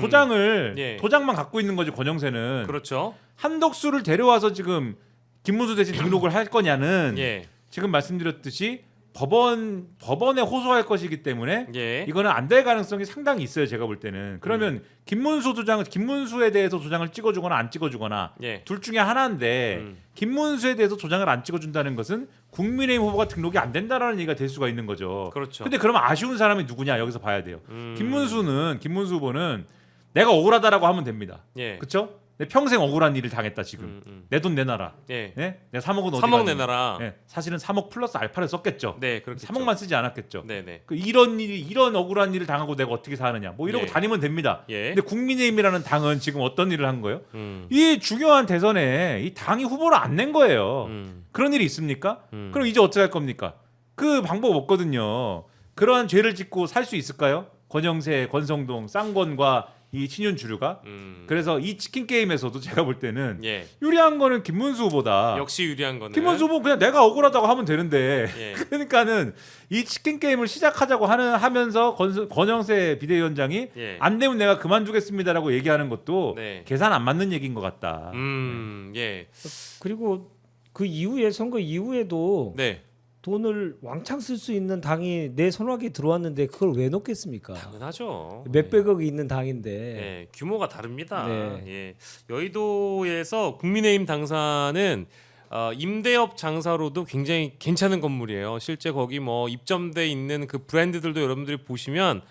예. 도장만 갖고 있는 거지 권영세는. 그렇죠. 한덕수를 데려와서 지금 김문수 대신 등록을 할 거냐는 예, 지금 말씀드렸듯이 법원에 호소할 것이기 때문에 예, 이거는 안 될 가능성이 상당히 있어요. 제가 볼 때는. 그러면 김문수에 대해서 도장을 찍어주거나 안 찍어주거나 예, 둘 중에 하나인데 김문수에 대해서 도장을 안 찍어준다는 것은 국민의힘 후보가 등록이 안 된다라는 얘기가 될 수가 있는 거죠. 그렇죠. 근데 그러면 아쉬운 사람이 누구냐 여기서 봐야 돼요. 김문수 후보는 내가 억울하다라고 하면 됩니다. 예, 그렇죠? 내 평생 억울한 일을 당했다 지금. 내 돈 내놔라. 예, 네? 내가 3억은 어디 3억 갔니? 내놔라. 네, 사실은 3억 플러스 알파를 썼겠죠. 네, 그렇겠죠. 3억만 쓰지 않았겠죠. 네, 네, 이런 억울한 일을 당하고 내가 어떻게 사느냐. 뭐 이러고 예. 다니면 됩니다. 예, 근데 국민의힘이라는 당은 지금 어떤 일을 한 거예요? 음, 이 중요한 대선에 이 당이 후보를 안 낸 거예요. 그런 일이 있습니까? 그럼 이제 어떻게 할 겁니까? 그 방법 없거든요. 그러한 죄를 짓고 살 수 있을까요? 권영세, 권성동, 쌍권과 이 친윤 주류가. 그래서 이 치킨 게임에서도 제가 볼 때는 예, 유리한 거는 김문수 후보다. 역시 유리한 거는 김문수 후보는 그냥 내가 억울하다고 하면 되는데 예. 그러니까는 이 치킨 게임을 시작하자고 하면서 권영세 비대위원장이 예. 안 되면 내가 그만두겠습니다라고 얘기하는 것도 네. 계산 안 맞는 얘기인 것 같다. 예, 그리고 그 이후에 선거 이후에도 네, 돈을 왕창 쓸 수 있는 당이 내 손아귀에 들어왔는데 그걸 왜 놓겠습니까? 당연하죠. 몇백억이 있는 당인데. 예, 규모가 다릅니다. 네. 예, 여의도에서 국민의힘 당사는 임대업 장사로도 굉장히 괜찮은 건물이에요. 실제 거기 뭐 입점돼 있는 그 브랜드들도 여러분들이 보시면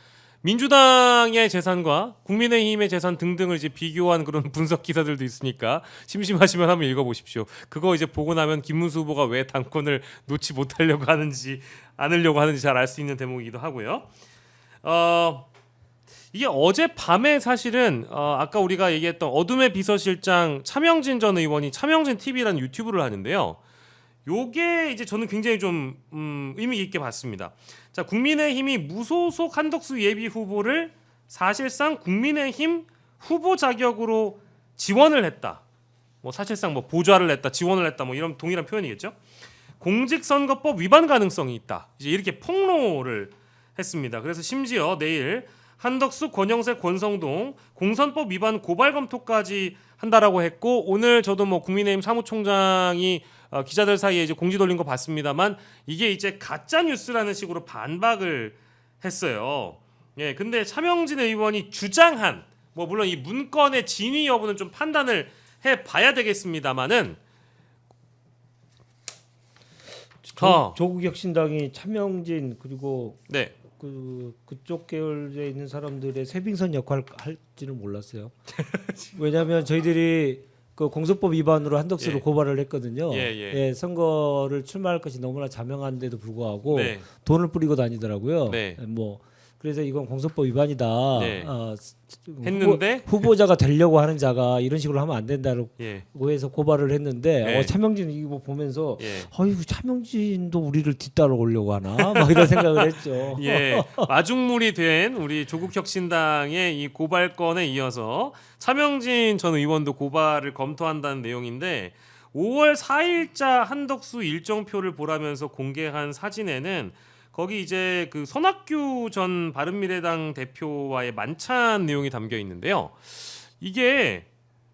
민주당의 재산과 국민의힘의 재산 등등을 이제 비교한 그런 분석 기사들도 있으니까 심심하시면 한번 읽어보십시오. 그거 이제 보고 나면 김문수 후보가 왜 당권을 놓지 못하려고 하는지 않으려고 하는지 잘 알 수 있는 대목이기도 하고요. 이게 어젯밤에 사실은 아까 우리가 얘기했던 어둠의 비서실장 차명진 전 의원이 차명진 TV라는 유튜브를 하는데요. 요게 이제 저는 굉장히 좀 의미 있게 봤습니다. 자, 국민의힘이 무소속 한덕수 예비 후보를 사실상 국민의힘 후보 자격으로 지원을 했다. 뭐 사실상 뭐 보좌를 했다, 지원을 했다, 뭐 이런 동일한 표현이겠죠. 공직선거법 위반 가능성이 있다. 이제 이렇게 폭로를 했습니다. 그래서 심지어 내일 한덕수, 권영세, 권성동 공선법 위반 고발 검토까지 한다라고 했고, 오늘 저도 뭐 국민의힘 사무총장이 기자들 사이에 이제 공지 돌린 거 봤습니다만 이게 이제 가짜 뉴스라는 식으로 반박을 했어요. 예, 근데 차명진 의원이 주장한 뭐 물론 이 문건의 진위 여부는 좀 판단을 해 봐야 되겠습니다만은 조국혁신당이 차명진 그리고 네. 그쪽 계열에 있는 사람들의 쇄빙선 역할을 할지는 몰랐어요. 왜냐하면 저희들이 그 공소법 위반으로 한덕수를 예. 고발을 했거든요. 예. 선거를 출마할 것이 너무나 자명한데도 불구하고 네. 돈을 뿌리고 다니더라고요. 네. 뭐 그래서 이건 공소법 위반이다. 네. 했는데 후보자가 되려고 하는 자가 이런 식으로 하면 안 된다고 예. 해서 고발을 했는데 네. 차명진 이거 보면서 예. 어이구 차명진도 우리를 뒤따라오려고 하나 막 이런 생각을 했죠. 예, 마중물이 된 우리 조국혁신당의 이 고발건에 이어서 차명진 전 의원도 고발을 검토한다는 내용인데 5월 4일자 한덕수 일정표를 보라면서 공개한 사진에는 거기 이제 그 손학규 전 바른미래당 대표와의 만찬 내용이 담겨 있는데요. 이게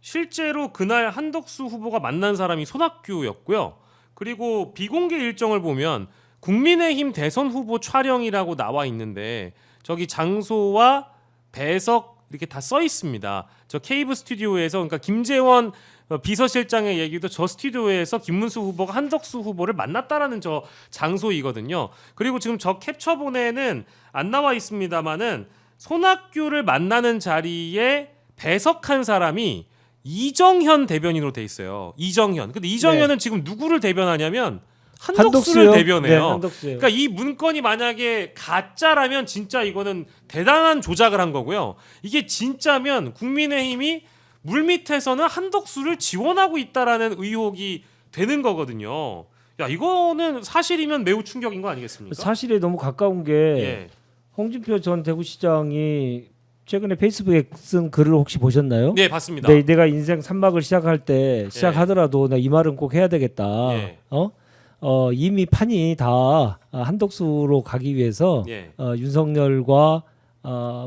실제로 그날 한덕수 후보가 만난 사람이 손학규였고요. 그리고 비공개 일정을 보면 국민의힘 대선 후보 촬영이라고 나와 있는데 저기 장소와 배석 이렇게 다 써 있습니다. 저 케이브 스튜디오에서 그러니까 김재원 비서실장의 얘기도 저 스튜디오에서 김문수 후보가 한덕수 후보를 만났다라는 저 장소이거든요. 그리고 지금 저 캡처본에는 안 나와 있습니다만은 손학규를 만나는 자리에 배석한 사람이 이정현 대변인으로 돼 있어요. 이정현. 근데 이정현은 지금 누구를 대변하냐면 한덕수를 한덕수요? 대변해요. 네, 한덕수예요. 그러니까 이 문건이 만약에 가짜라면 진짜 이거는 대단한 조작을 한 거고요. 이게 진짜면 국민의힘이 물밑에서는 한덕수를 지원하고 있다라는 의혹이 되는 거거든요. 야, 이거는 사실이면 매우 충격인 거 아니겠습니까? 사실에 너무 가까운 게 예. 홍준표 전 대구시장이 최근에 페이스북에 쓴 글을 혹시 보셨나요? 네, 봤습니다. 내가 인생 산막을 시작할 때 시작하더라도 나 이 말은 꼭 해야 되겠다. 예. 이미 판이 다 한덕수로 가기 위해서 예. 윤석열과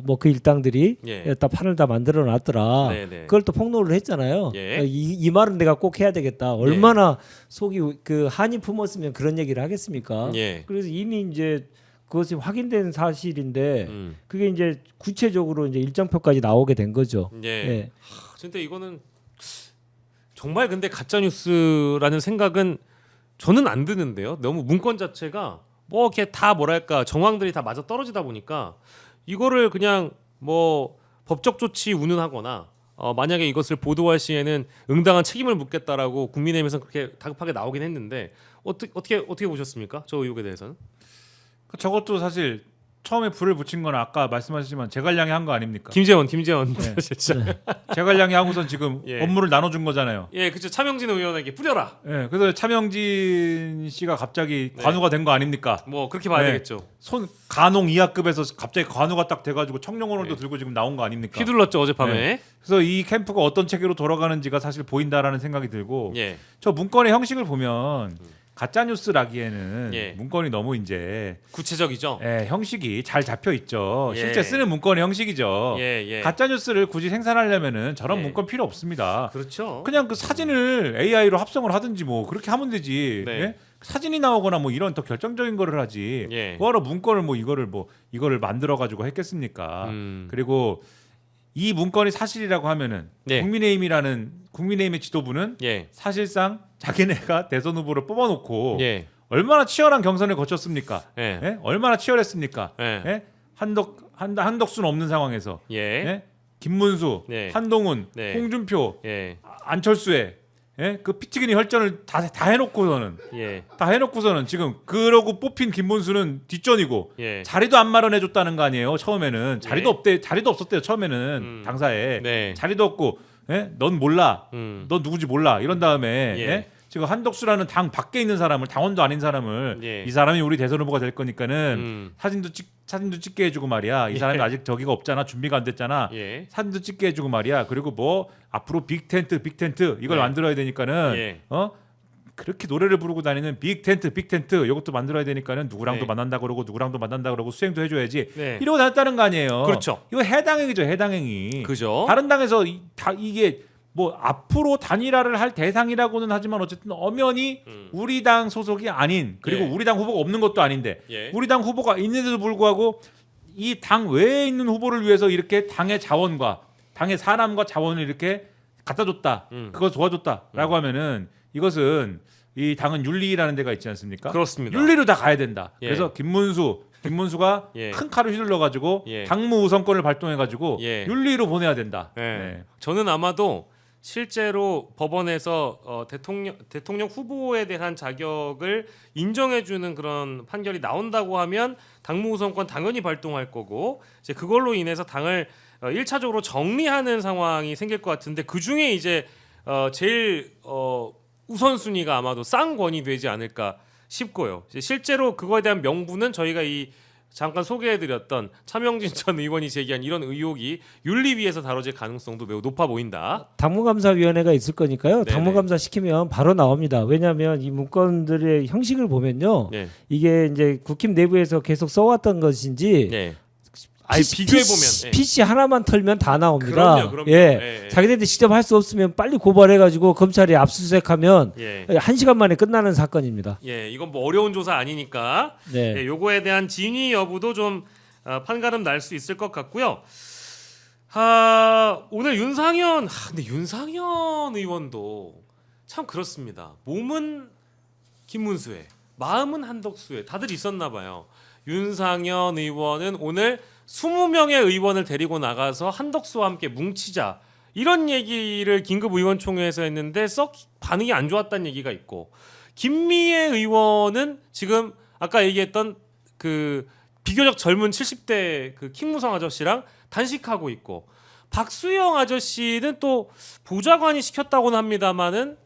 뭐 그 일당들이 예. 다 판을 다 만들어 놨더라. 네네. 그걸 또 폭로를 했잖아요. 예. 이 말은 내가 꼭 해야 되겠다. 얼마나 속이 그 한이 품었으면 그런 얘기를 하겠습니까? 예. 그래서 이미 이제 그것이 확인된 사실인데 그게 이제 구체적으로 이제 일정표까지 나오게 된 거죠. 예. 예. 진짜 이거는 정말 근데 가짜 뉴스라는 생각은 저는 안 드는데요. 너무 문건 자체가 뭐 이렇게 다 뭐랄까 정황들이 다 맞아 떨어지다 보니까 이거를 그냥 뭐 법적 조치 운운하거나 만약에 이것을 보도할 시에는 응당한 책임을 묻겠다라고 국민의힘에서 그렇게 다급하게 나오긴 했는데 어떻게 보셨습니까? 저 의혹에 대해서는? 저것도 사실 처음에 불을 붙인 건 아까 말씀하셨지만 제갈량이 한 거 아닙니까? 김재원 네. 진짜. 제갈량이 하고선 지금 예. 업무를 나눠준 거잖아요. 예, 그렇죠. 차명진 의원에게 뿌려라. 예, 그래서 차명진 씨가 갑자기 네. 관우가 된 거 아닙니까? 뭐 그렇게 봐야 네. 되겠죠. 손 간홍 이하급에서 갑자기 관우가 딱 돼가지고 청룡오늘도 네. 들고 지금 나온 거 아닙니까? 휘둘렀죠 어젯밤에. 네. 그래서 이 캠프가 어떤 체계로 돌아가는지가 사실 보인다라는 생각이 들고 예. 저 문건의 형식을 보면 가짜 뉴스라기에는 예. 문건이 너무 이제 구체적이죠. 형식이 잘 잡혀 있죠. 예. 실제 쓰는 문건의 형식이죠. 예. 가짜 뉴스를 굳이 생산하려면은 저런 예. 문건 필요 없습니다. 그렇죠. 그냥 그 사진을 AI로 합성을 하든지 뭐 그렇게 하면 되지. 네. 예? 사진이 나오거나 뭐 이런 더 결정적인 거를 하지. 예. 뭐하러 문건을 이거를 만들어 가지고 했겠습니까? 그리고 이 문건이 사실이라고 하면은 네. 국민의힘의 지도부는 예. 사실상 자기네가 대선 후보를 뽑아놓고 예. 얼마나 치열한 경선을 거쳤습니까? 예. 예? 얼마나 치열했습니까? 예. 예? 한덕수는 없는 상황에서 예. 예? 김문수, 네. 한동훈, 네. 홍준표, 예. 안철수의 예? 그 피튀기니 혈전을 다 해놓고서는 예. 지금 그러고 뽑힌 김문수는 뒷전이고 예. 자리도 안 마련해줬다는 거 아니에요. 처음에는 자리도 없었대요. 처음에는 당사에 네. 자리도 없고 예? 넌 몰라, 음. 넌 누구지 몰라 이런 다음에 예. 예? 지금 한덕수라는 당 밖에 있는 사람을 당원도 아닌 사람을 예. 이 사람이 우리 대선 후보가 될 거니까는 사진도 찍게 해주고 말이야. 이 사람이 아직 저기가 없잖아. 준비가 안 됐잖아. 예. 사진도 찍게 해주고 말이야. 그리고 뭐 앞으로 빅텐트 이걸 네. 만들어야 되니까는 예. 그렇게 노래를 부르고 다니는 빅텐트 이것도 만들어야 되니까는 누구랑도 네. 만난다 그러고 수행도 해줘야지. 네. 이러고 다녔다는 거 아니에요. 그렇죠. 이거 해당행위죠. 해당행위. 그죠? 다른 당에서 이게 뭐 앞으로 단일화를 할 대상이라고는 하지만 어쨌든 엄연히 우리 당 소속이 아닌 그리고 예. 우리 당 후보가 없는 것도 아닌데 예. 우리 당 후보가 있는데도 불구하고 이 당 외에 있는 후보를 위해서 이렇게 당의 자원과 당의 사람과 자원을 이렇게 갖다 줬다. 그거 도와줬다라고 하면은 이것은 이 당은 윤리라는 데가 있지 않습니까? 그렇습니다. 윤리로 다 가야 된다. 예. 그래서 김문수가 예. 큰 칼을 휘둘러 가지고 예. 당무 우선권을 발동해 가지고 예. 윤리로 보내야 된다. 예. 네. 저는 아마도 실제로 법원에서 대통령 후보에 대한 자격을 인정해주는 그런 판결이 나온다고 하면 당무우선권 당연히 발동할 거고 이제 그걸로 인해서 당을 1차적으로 정리하는 상황이 생길 것 같은데 그 중에 이제 제일 우선순위가 아마도 쌍권이 되지 않을까 싶고요. 이제 실제로 그거에 대한 명분은 저희가 잠깐 소개해드렸던 차명진 전 의원이 제기한 이런 의혹이 윤리위에서 다뤄질 가능성도 매우 높아 보인다. 당무감사위원회가 있을 거니까요. 네네. 당무감사 시키면 바로 나옵니다. 왜냐하면 이 문건들의 형식을 보면요, 네. 이게 이제 국힘 내부에서 계속 써왔던 것인지 네. 아니 비교해 보면 PC 하나만 털면 다 나옵니다. 그럼요. 예. 예. 자기네들 직접 할 수 없으면 빨리 고발해가지고 검찰이 압수수색하면 예. 1시간 만에 끝나는 사건입니다. 예, 이건 뭐 어려운 조사 아니니까 네. 예, 요거에 대한 진위 여부도 좀 판가름 날 수 있을 것 같고요. 오늘 근데 윤상현 의원도 참 그렇습니다. 몸은 김문수에, 마음은 한덕수에 다들 있었나 봐요. 윤상현 의원은 오늘 20명의 의원을 데리고 나가서 한덕수와 함께 뭉치자 이런 얘기를 긴급의원총회에서 했는데 썩 반응이 안 좋았다는 얘기가 있고 김미애 의원은 지금 아까 얘기했던 그 비교적 젊은 70대 그 킹무성 아저씨랑 단식하고 있고 박수영 아저씨는 또 보좌관이 시켰다고는 합니다만은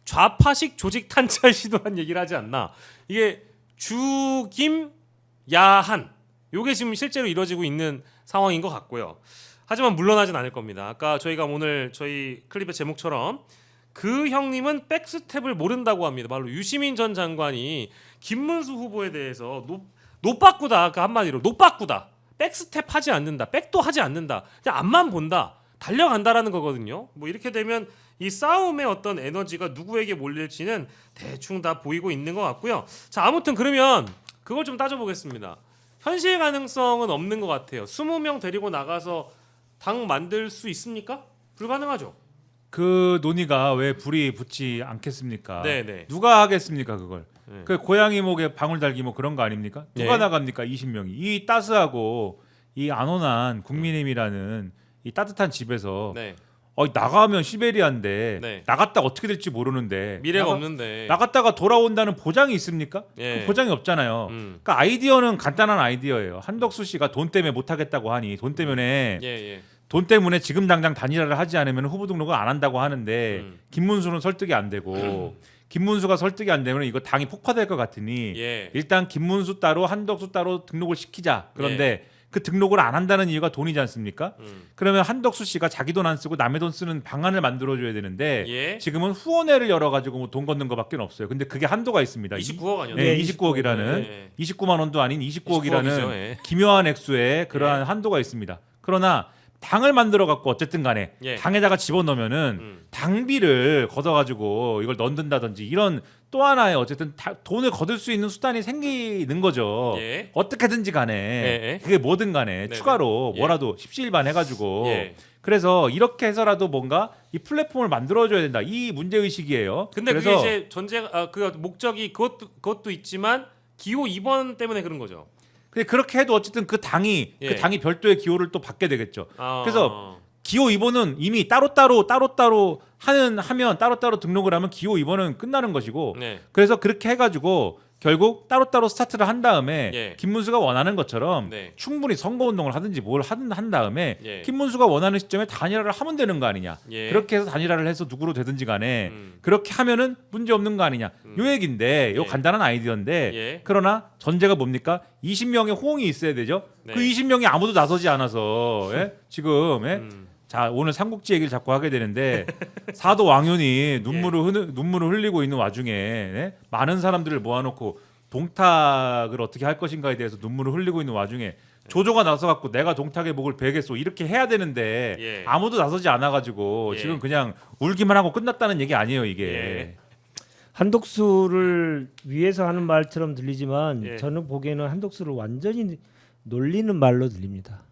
좌파식 조직 탄찰 시도한 얘기를 하지 않나. 이게 주김 야한 요게 지금 실제로 이루어지고 있는 상황인 것 같고요. 하지만 물러나진 않을 겁니다. 아까 저희가 오늘 저희 클립의 제목처럼 그 형님은 백스텝을 모른다고 합니다. 바로 유시민 전 장관이 김문수 후보에 대해서 노빠꾸다 그 한마디로 노빠꾸다. 백스텝 하지 않는다. 백도 하지 않는다. 그냥 앞만 본다. 달려간다라는 거거든요. 뭐 이렇게 되면 이 싸움의 어떤 에너지가 누구에게 몰릴지는 대충 다 보이고 있는 것 같고요. 자, 아무튼 그러면 그걸 좀 따져보겠습니다. 현실 가능성은 없는 것 같아요. 20명 데리고 나가서 당 만들 수 있습니까? 불가능하죠. 그 논의가 왜 불이 붙지 않겠습니까? 네네. 누가 하겠습니까 그걸? 네. 그 고양이 목에 방울 달기 뭐 그런 거 아닙니까? 누가 네. 나갑니까 20명이? 이 따스하고 이 안온한 국민의힘이라는 이 따뜻한 집에서 네. 나가면 시베리아인데 네. 나갔다 어떻게 될지 모르는데 미래가 없는데. 나갔다가 돌아온다는 보장이 있습니까? 예. 그 보장이 없잖아요. 그러니까 아이디어는 간단한 아이디어예요. 한덕수 씨가 돈 때문에 못 하겠다고 하니 돈 때문에 예. 돈 때문에 지금 당장 단일화를 하지 않으면 후보 등록을 안 한다고 하는데 김문수는 설득이 안 되고 김문수가 설득이 안 되면 이거 당이 폭파될 것 같으니 예. 일단 김문수 따로 한덕수 따로 등록을 시키자. 그런데 그 등록을 안 한다는 이유가 돈이지 않습니까? 그러면 한덕수 씨가 자기 돈 안 쓰고 남의 돈 쓰는 방안을 만들어줘야 되는데 예. 지금은 후원회를 열어가지고 뭐 돈 걷는 것밖에 없어요. 근데 그게 한도가 있습니다. 29억 아니었나요? 네, 29억이라는 예. 29만 원도 아닌 29억이라는 29억이죠, 예. 기묘한 액수의 그러한 한도가 있습니다. 그러나 당을 만들어 갖고 어쨌든 간에 예. 당에다가 집어넣으면은 당비를 걷어가지고 이걸 넣는다든지 이런 또 하나의 어쨌든 돈을 거둘 수 있는 수단이 생기는 거죠. 예. 어떻게든지 간에 예. 그게 뭐든 간에 네네. 추가로 예. 뭐라도 십시일반 해가지고 예. 그래서 이렇게 해서라도 뭔가 이 플랫폼을 만들어줘야 된다. 이 문제 의식이에요. 근데 그래서 그게 이제 그 목적이 그것도 있지만 기호 2번 때문에 그런 거죠. 근데 그렇게 해도 어쨌든 그 당이 별도의 기호를 또 받게 되겠죠. 그래서 기호 2번은 이미 따로따로 하면 따로따로 등록을 하면 기호 2번은 끝나는 것이고 네. 그래서 그렇게 해가지고 결국 따로따로 스타트를 한 다음에 예. 김문수가 원하는 것처럼 네. 충분히 충분히 선거운동을 하든지 뭘 하든 한 다음에 예. 김문수가 원하는 시점에 단일화를 하면 되는 거 아니냐. 예. 그렇게 해서 단일화를 해서 누구로 되든지 간에 그렇게 하면은 문제 없는 거 아니냐. 요 얘기인데 요 예. 간단한 아이디어인데 예. 그러나 전제가 뭡니까? 20명의 호응이 있어야 되죠. 네. 그 20명이 아무도 나서지 않아서 지금 자 오늘 삼국지 얘기를 자꾸 하게 되는데 사도 왕윤이 눈물을 흘리고 있는 와중에 많은 사람들을 모아놓고 동탁을 어떻게 할 것인가에 대해서 눈물을 흘리고 있는 와중에 조조가 나서갖고 내가 동탁의 목을 베겠소 이렇게 해야 되는데 예. 아무도 나서지 않아가지고 예. 지금 그냥 울기만 하고 끝났다는 얘기 아니에요 이게. 예. 한독수를 위해서 하는 말처럼 들리지만 예. 저는 보기에는 한독수를 완전히 놀리는 말로 들립니다.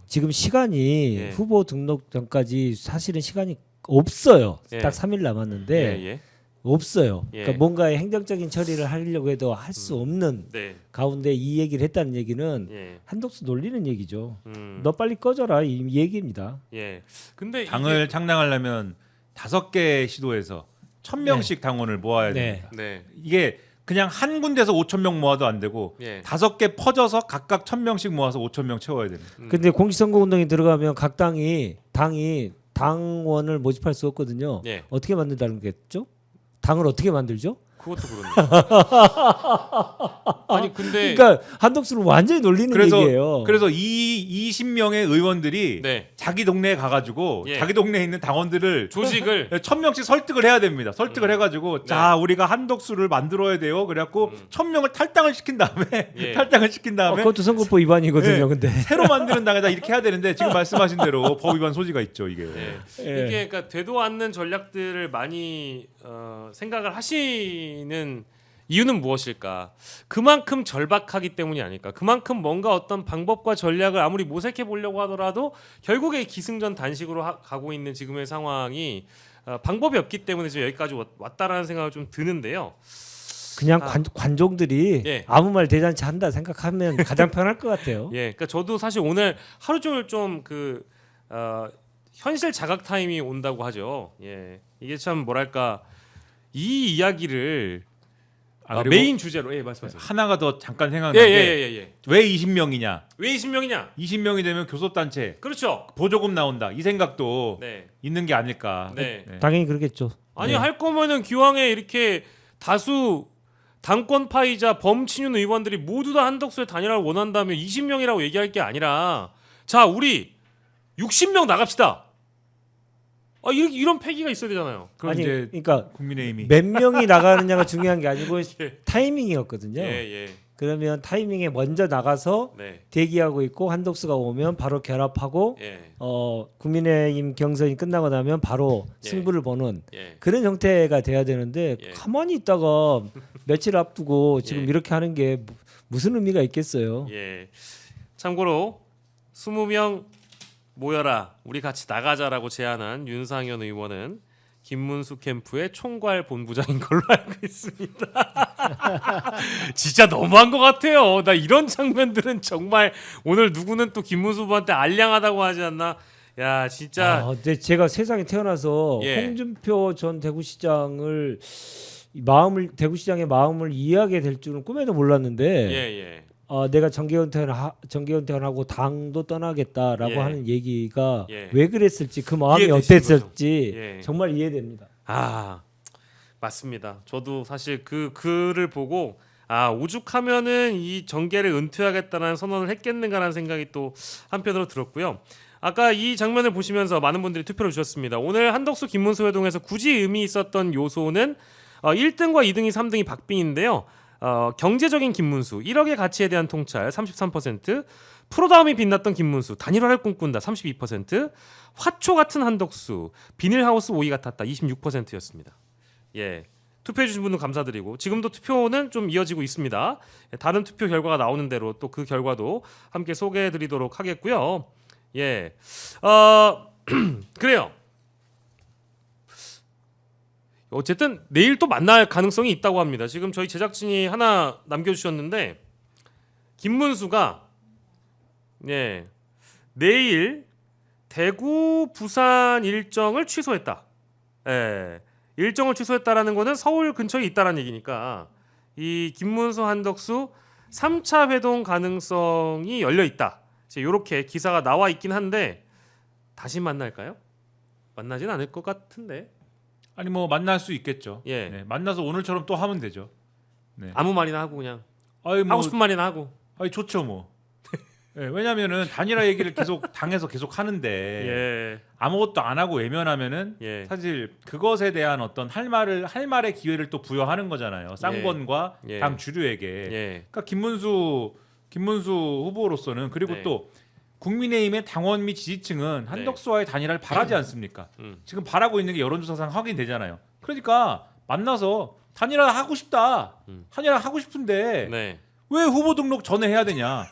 지금 시간이 예. 후보 등록 전까지 사실은 시간이 없어요. 예. 딱 3일 남았는데 예. 없어요. 예. 그러니까 뭔가의 행정적인 처리를 하려고 해도 할 수 없는 네. 가운데 이 얘기를 했다는 얘기는 예. 한독수 놀리는 얘기죠. 음. 너 빨리 꺼져라 이 얘기입니다. 예. 근데 당을 창당하려면 5개 시도에서 1,000명씩 당원을 모아야 됩니다. 네. 이게 그냥 한 군데서 5,000명 모아도 안 되고 예. 5개 퍼져서 각각 1,000명씩 모아서 5,000명 채워야 됩니다. 근데 공직선거 운동에 들어가면 각 당이 당원을 모집할 수 없거든요. 예. 어떻게 만든다는 거겠죠? 당을 어떻게 만들죠? 그것도 그렇네. 아니 근데 그러니까 한독수를 완전히 놀리는 얘기예요. 그래서 이 20명의 의원들이 네. 자기 동네에 가가지고 예. 자기 동네에 있는 당원들을 조직을 1,000명씩 설득을 해야 됩니다. 설득을 해가지고 자 우리가 한독수를 만들어야 돼요. 그래갖고 1,000명을 탈당을 시킨 다음에 예. 그것도 선거법 위반이거든요. 네. 근데 새로 만드는 당에다 이렇게 해야 되는데 지금 말씀하신 대로 법 위반 소지가 있죠 이게. 네. 예. 이게 그러니까 되도 않는 전략들을 많이 생각을 하시는 이유는 무엇일까? 그만큼 절박하기 때문이 아닐까? 그만큼 뭔가 어떤 방법과 전략을 아무리 모색해 보려고 하더라도 결국에 기승전 단식으로 가고 있는 지금의 상황이 방법이 없기 때문에 지금 여기까지 왔다라는 생각이 좀 드는데요. 그냥 관종들이 예. 아무 말 대잔치 한다 생각하면 가장 편할 것 같아요. 예, 그러니까 저도 사실 오늘 하루 종일 좀 현실 자각 타임이 온다고 하죠. 예, 이게 참 뭐랄까 이 이야기를 그리고 메인 주제로 말씀하세요. 하나가 더 잠깐 생각나는 게 예. 왜 20명이냐? 왜 20명이냐? 20명이 되면 교섭단체 그렇죠. 보조금 나온다. 이 생각도 네. 있는 게 아닐까. 네. 당연히 그렇겠죠. 아니 네. 할 거면은 기왕에 이렇게 다수 당권파이자 범친윤 의원들이 모두 다 한덕수의 단일화를 원한다면 20명이라고 얘기할 게 아니라 자 우리 60명 나갑시다. 이런 패기가 있어야 되잖아요. 그럼 아니, 이제 그러니까 국민의힘이 몇 명이 나가느냐가 중요한 게 아니고 예. 타이밍이었거든요. 예. 그러면 타이밍에 먼저 나가서 네. 대기하고 있고 한독수가 오면 바로 결합하고 예. 국민의힘 경선이 끝나고 나면 바로 예. 승부를 보는 예. 그런 형태가 돼야 되는데 예. 가만히 있다가 며칠 앞두고 지금 예. 이렇게 하는 게 무슨 의미가 있겠어요. 예. 참고로 20명 모여라 우리 같이 나가자라고 제안한 윤상현 의원은 김문수 캠프의 총괄 본부장인 걸로 알고 있습니다. 진짜 너무한 것 같아요. 나 이런 장면들은 정말 오늘 누구는 또 김문수 후보한테 알량하다고 하지 않나? 야 진짜 근데 제가 세상에 태어나서 예. 홍준표 전 대구시장의 마음을 이해하게 될 줄은 꿈에도 몰랐는데 예. 내가 정계 은퇴를 하고 당도 떠나겠다라고 예. 하는 얘기가 예. 왜 그랬을지 그 마음이 이해되시는 어땠을지 거죠. 예. 정말 이해됩니다. 맞습니다. 저도 사실 그 글을 보고 오죽하면은 이 정계를 은퇴하겠다는 선언을 했겠는가라는 생각이 또 한편으로 들었고요. 아까 이 장면을 보시면서 많은 분들이 투표를 주셨습니다. 오늘 한덕수 김문수 회동에서 굳이 의미 있었던 요소는 1등과 2등이 3등이 박빙인데요. 경제적인 김문수 1억의 가치에 대한 통찰 33%, 프로다움이 빛났던 김문수 단일화를 꿈꾼다 32%, 화초 같은 한덕수 비닐하우스 오이 같았다 26%였습니다. 예, 투표해 주신 분들 감사드리고 지금도 투표는 좀 이어지고 있습니다. 다른 투표 결과가 나오는 대로 또 그 결과도 함께 소개해 드리도록 하겠고요. 예, 그래요. 어쨌든 내일 또 만날 가능성이 있다고 합니다. 지금 저희 제작진이 하나 남겨주셨는데 김문수가 내일 대구 부산 일정을 취소했다. 일정을 취소했다라는 거는 서울 근처에 있다라는 얘기니까 이 김문수 한덕수 3차 회동 가능성이 열려 있다. 이렇게 기사가 나와 있긴 한데 다시 만날까요? 만나진 않을 것 같은데. 아니 뭐 만날 수 있겠죠. 예. 네, 만나서 오늘처럼 또 하면 되죠. 네. 아무 말이나 하고 그냥 아니 뭐 하고 싶은 말이나 하고. 아니 좋죠 뭐. 네, 왜냐면은 단일화 얘기를 계속 당에서 계속 하는데 예. 아무것도 안 하고 외면하면은 예. 사실 그것에 대한 어떤 할 말의 기회를 또 부여하는 거잖아요. 쌍권과 예. 당 주류에게. 예. 그러니까 김문수 후보로서는 그리고 네. 또 국민의힘의 당원 및 지지층은 한덕수와의 단일화를 바라지 않습니까? 지금 바라고 있는 게 여론조사상 확인되잖아요. 그러니까 만나서 단일화 하고 싶다. 단일화 하고 싶은데 네. 왜 후보 등록 전에 해야 되냐?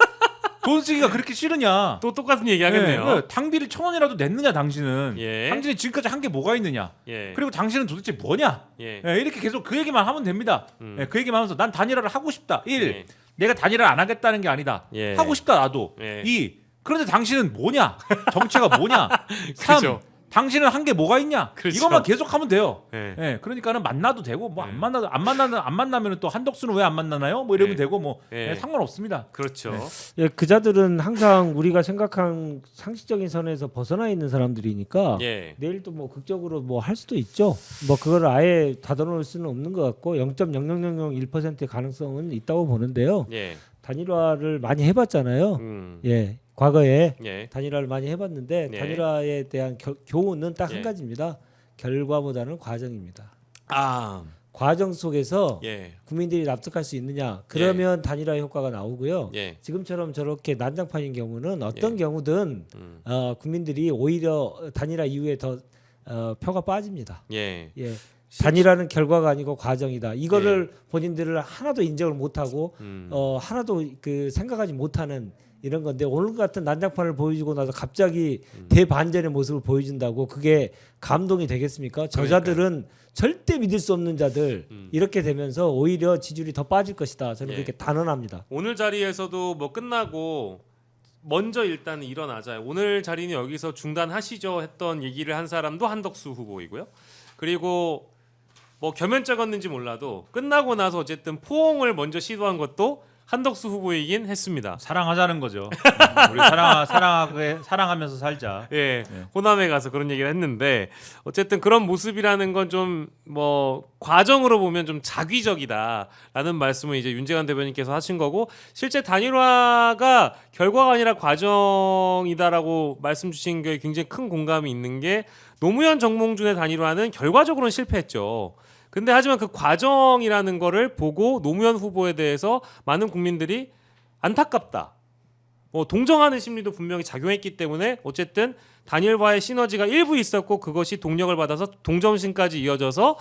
돈 쓰기가 그렇게 싫으냐? 또 똑같은 얘기 하겠네요. 네, 당비를 1,000원이라도 냈느냐 당신은? 예. 당신이 지금까지 한 게 뭐가 있느냐? 예. 그리고 당신은 도대체 뭐냐? 예. 이렇게 계속 그 얘기만 하면 됩니다. 그 얘기만 하면서 난 단일화를 하고 싶다. 1. 예. 내가 단일화를 안 하겠다는 게 아니다. 예. 하고 싶다 나도. 예. 2. 그런데 당신은 뭐냐? 정체가 뭐냐? 3. 그죠. 당신은 한 게 뭐가 있냐? 그렇죠. 이것만 계속 하면 돼요. 예. 그러니까는 만나도 되고 뭐 예. 안 만나면 또 한덕수는 왜 안 만나나요? 뭐 이러면 예. 되고 뭐 예. 상관없습니다. 그렇죠. 네. 그자들은 항상 우리가 생각한 상식적인 선에서 벗어나 있는 사람들이니까 예. 내일 또 뭐 극적으로 뭐 할 수도 있죠. 뭐 그걸 아예 닫아놓을 수는 없는 것 같고 0.0001%의 가능성은 있다고 보는데요. 예. 단일화를 많이 해봤잖아요. 예, 과거에 예. 단일화를 많이 해봤는데 네. 단일화에 대한 교훈은 딱 한 예. 가지입니다. 결과보다는 과정입니다. 아. 과정 속에서 예. 국민들이 납득할 수 있느냐 그러면 단일화 효과가 나오고요. 예. 지금처럼 저렇게 난장판인 경우는 어떤 예. 경우든 국민들이 오히려 단일화 이후에 더 표가 빠집니다. 예. 예. 단일화는 결과가 아니고 과정이다. 이거를 본인들을 하나도 인정을 못하고 하나도 그 생각하지 못하는 이런 건데 오늘 같은 난장판을 보여주고 나서 갑자기 대반전의 모습을 보여준다고 그게 감동이 되겠습니까? 저자들은 절대 믿을 수 없는 자들 이렇게 되면서 오히려 지지율이 더 빠질 것이다. 저는 예. 그렇게 단언합니다. 오늘 자리에서도 뭐 끝나고 먼저 일단 일어나자. 오늘 자리는 여기서 중단하시죠 했던 얘기를 한 사람도 한덕수 후보이고요. 그리고 뭐 겸연쩍었는지 몰라도 끝나고 나서 어쨌든 포옹을 먼저 시도한 것도 한덕수 후보이긴 했습니다. 사랑하자는 거죠. 우리 사랑하면서 살자. 예, 호남에 가서 그런 얘기를 했는데 어쨌든 그런 모습이라는 건 좀 뭐 과정으로 보면 좀 자기적이다라는 말씀을 이제 윤재관 대변인께서 하신 거고 실제 단일화가 결과가 아니라 과정이다라고 말씀 주신 게 굉장히 큰 공감이 있는 게 노무현 정몽준의 단일화는 결과적으로는 실패했죠. 근데 하지만 그 과정이라는 거를 보고 노무현 후보에 대해서 많은 국민들이 안타깝다. 뭐 동정하는 심리도 분명히 작용했기 때문에 어쨌든 단일화의 시너지가 일부 있었고 그것이 동력을 받아서 동점심까지 이어져서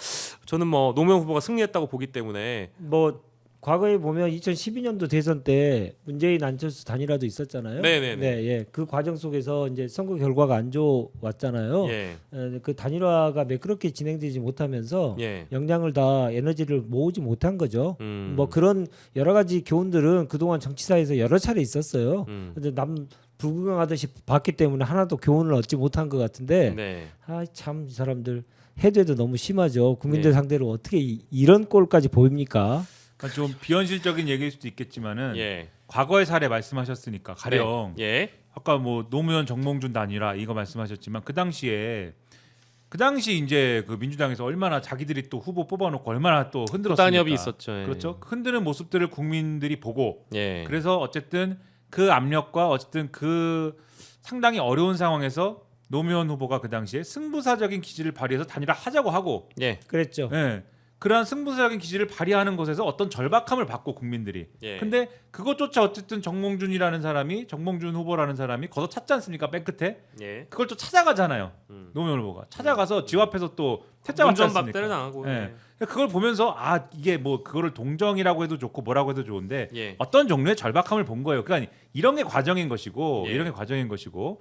저는 뭐 노무현 후보가 승리했다고 보기 때문에 뭐 과거에 보면 2012년도 대선 때 문재인 안철수 단일화도 있었잖아요. 네네네. 네, 예. 그 과정 속에서 이제 선거 결과가 안 좋았잖아요. 예. 그 단일화가 매끄럽게 진행되지 못하면서 예. 역량을 다 에너지를 모으지 못한 거죠. 뭐 그런 여러 가지 교훈들은 그동안 정치사에서 여러 차례 있었어요. 근데 남 불구경하듯이 봤기 때문에 하나도 교훈을 얻지 못한 것 같은데 네. 참 이 사람들 해도 해도 너무 심하죠. 국민들 네. 상대로 어떻게 이런 꼴까지 보입니까? 그러니까 좀 비현실적인 얘기일 수도 있겠지만은 예. 과거의 사례 말씀하셨으니까 가령 네. 예. 아까 뭐 노무현 정몽준 단일화 이거 말씀하셨지만 그 당시 이제 그 민주당에서 얼마나 자기들이 또 후보 뽑아놓고 얼마나 또 흔들었습니까? 단협이 있었죠. 예. 그렇죠. 흔드는 모습들을 국민들이 보고 예. 그래서 어쨌든 그 압력과 어쨌든 그 상당히 어려운 상황에서 노무현 후보가 그 당시에 승부사적인 기질을 발휘해서 단일화 하자고 하고 예. 그랬죠. 예. 그러한 승부사적인 기질을 발휘하는 것에서 어떤 절박함을 받고 국민들이. 예. 근데 그것조차 어쨌든 정몽준 후보라는 사람이 거서 찾지 않습니까? 맨 끝에. 예. 그걸 또 찾아가잖아요. 노무현 후보가. 찾아가서 집 앞에서 또 퇴짜 맞지 않습니까? 문전박대를 당하고. 예. 그걸 보면서 이게 뭐 그거를 동정이라고 해도 좋고 뭐라고 해도 좋은데 예. 어떤 종류의 절박함을 본 거예요. 그러니까 이런 게 과정인 것이고 예. 이런 게 과정인 것이고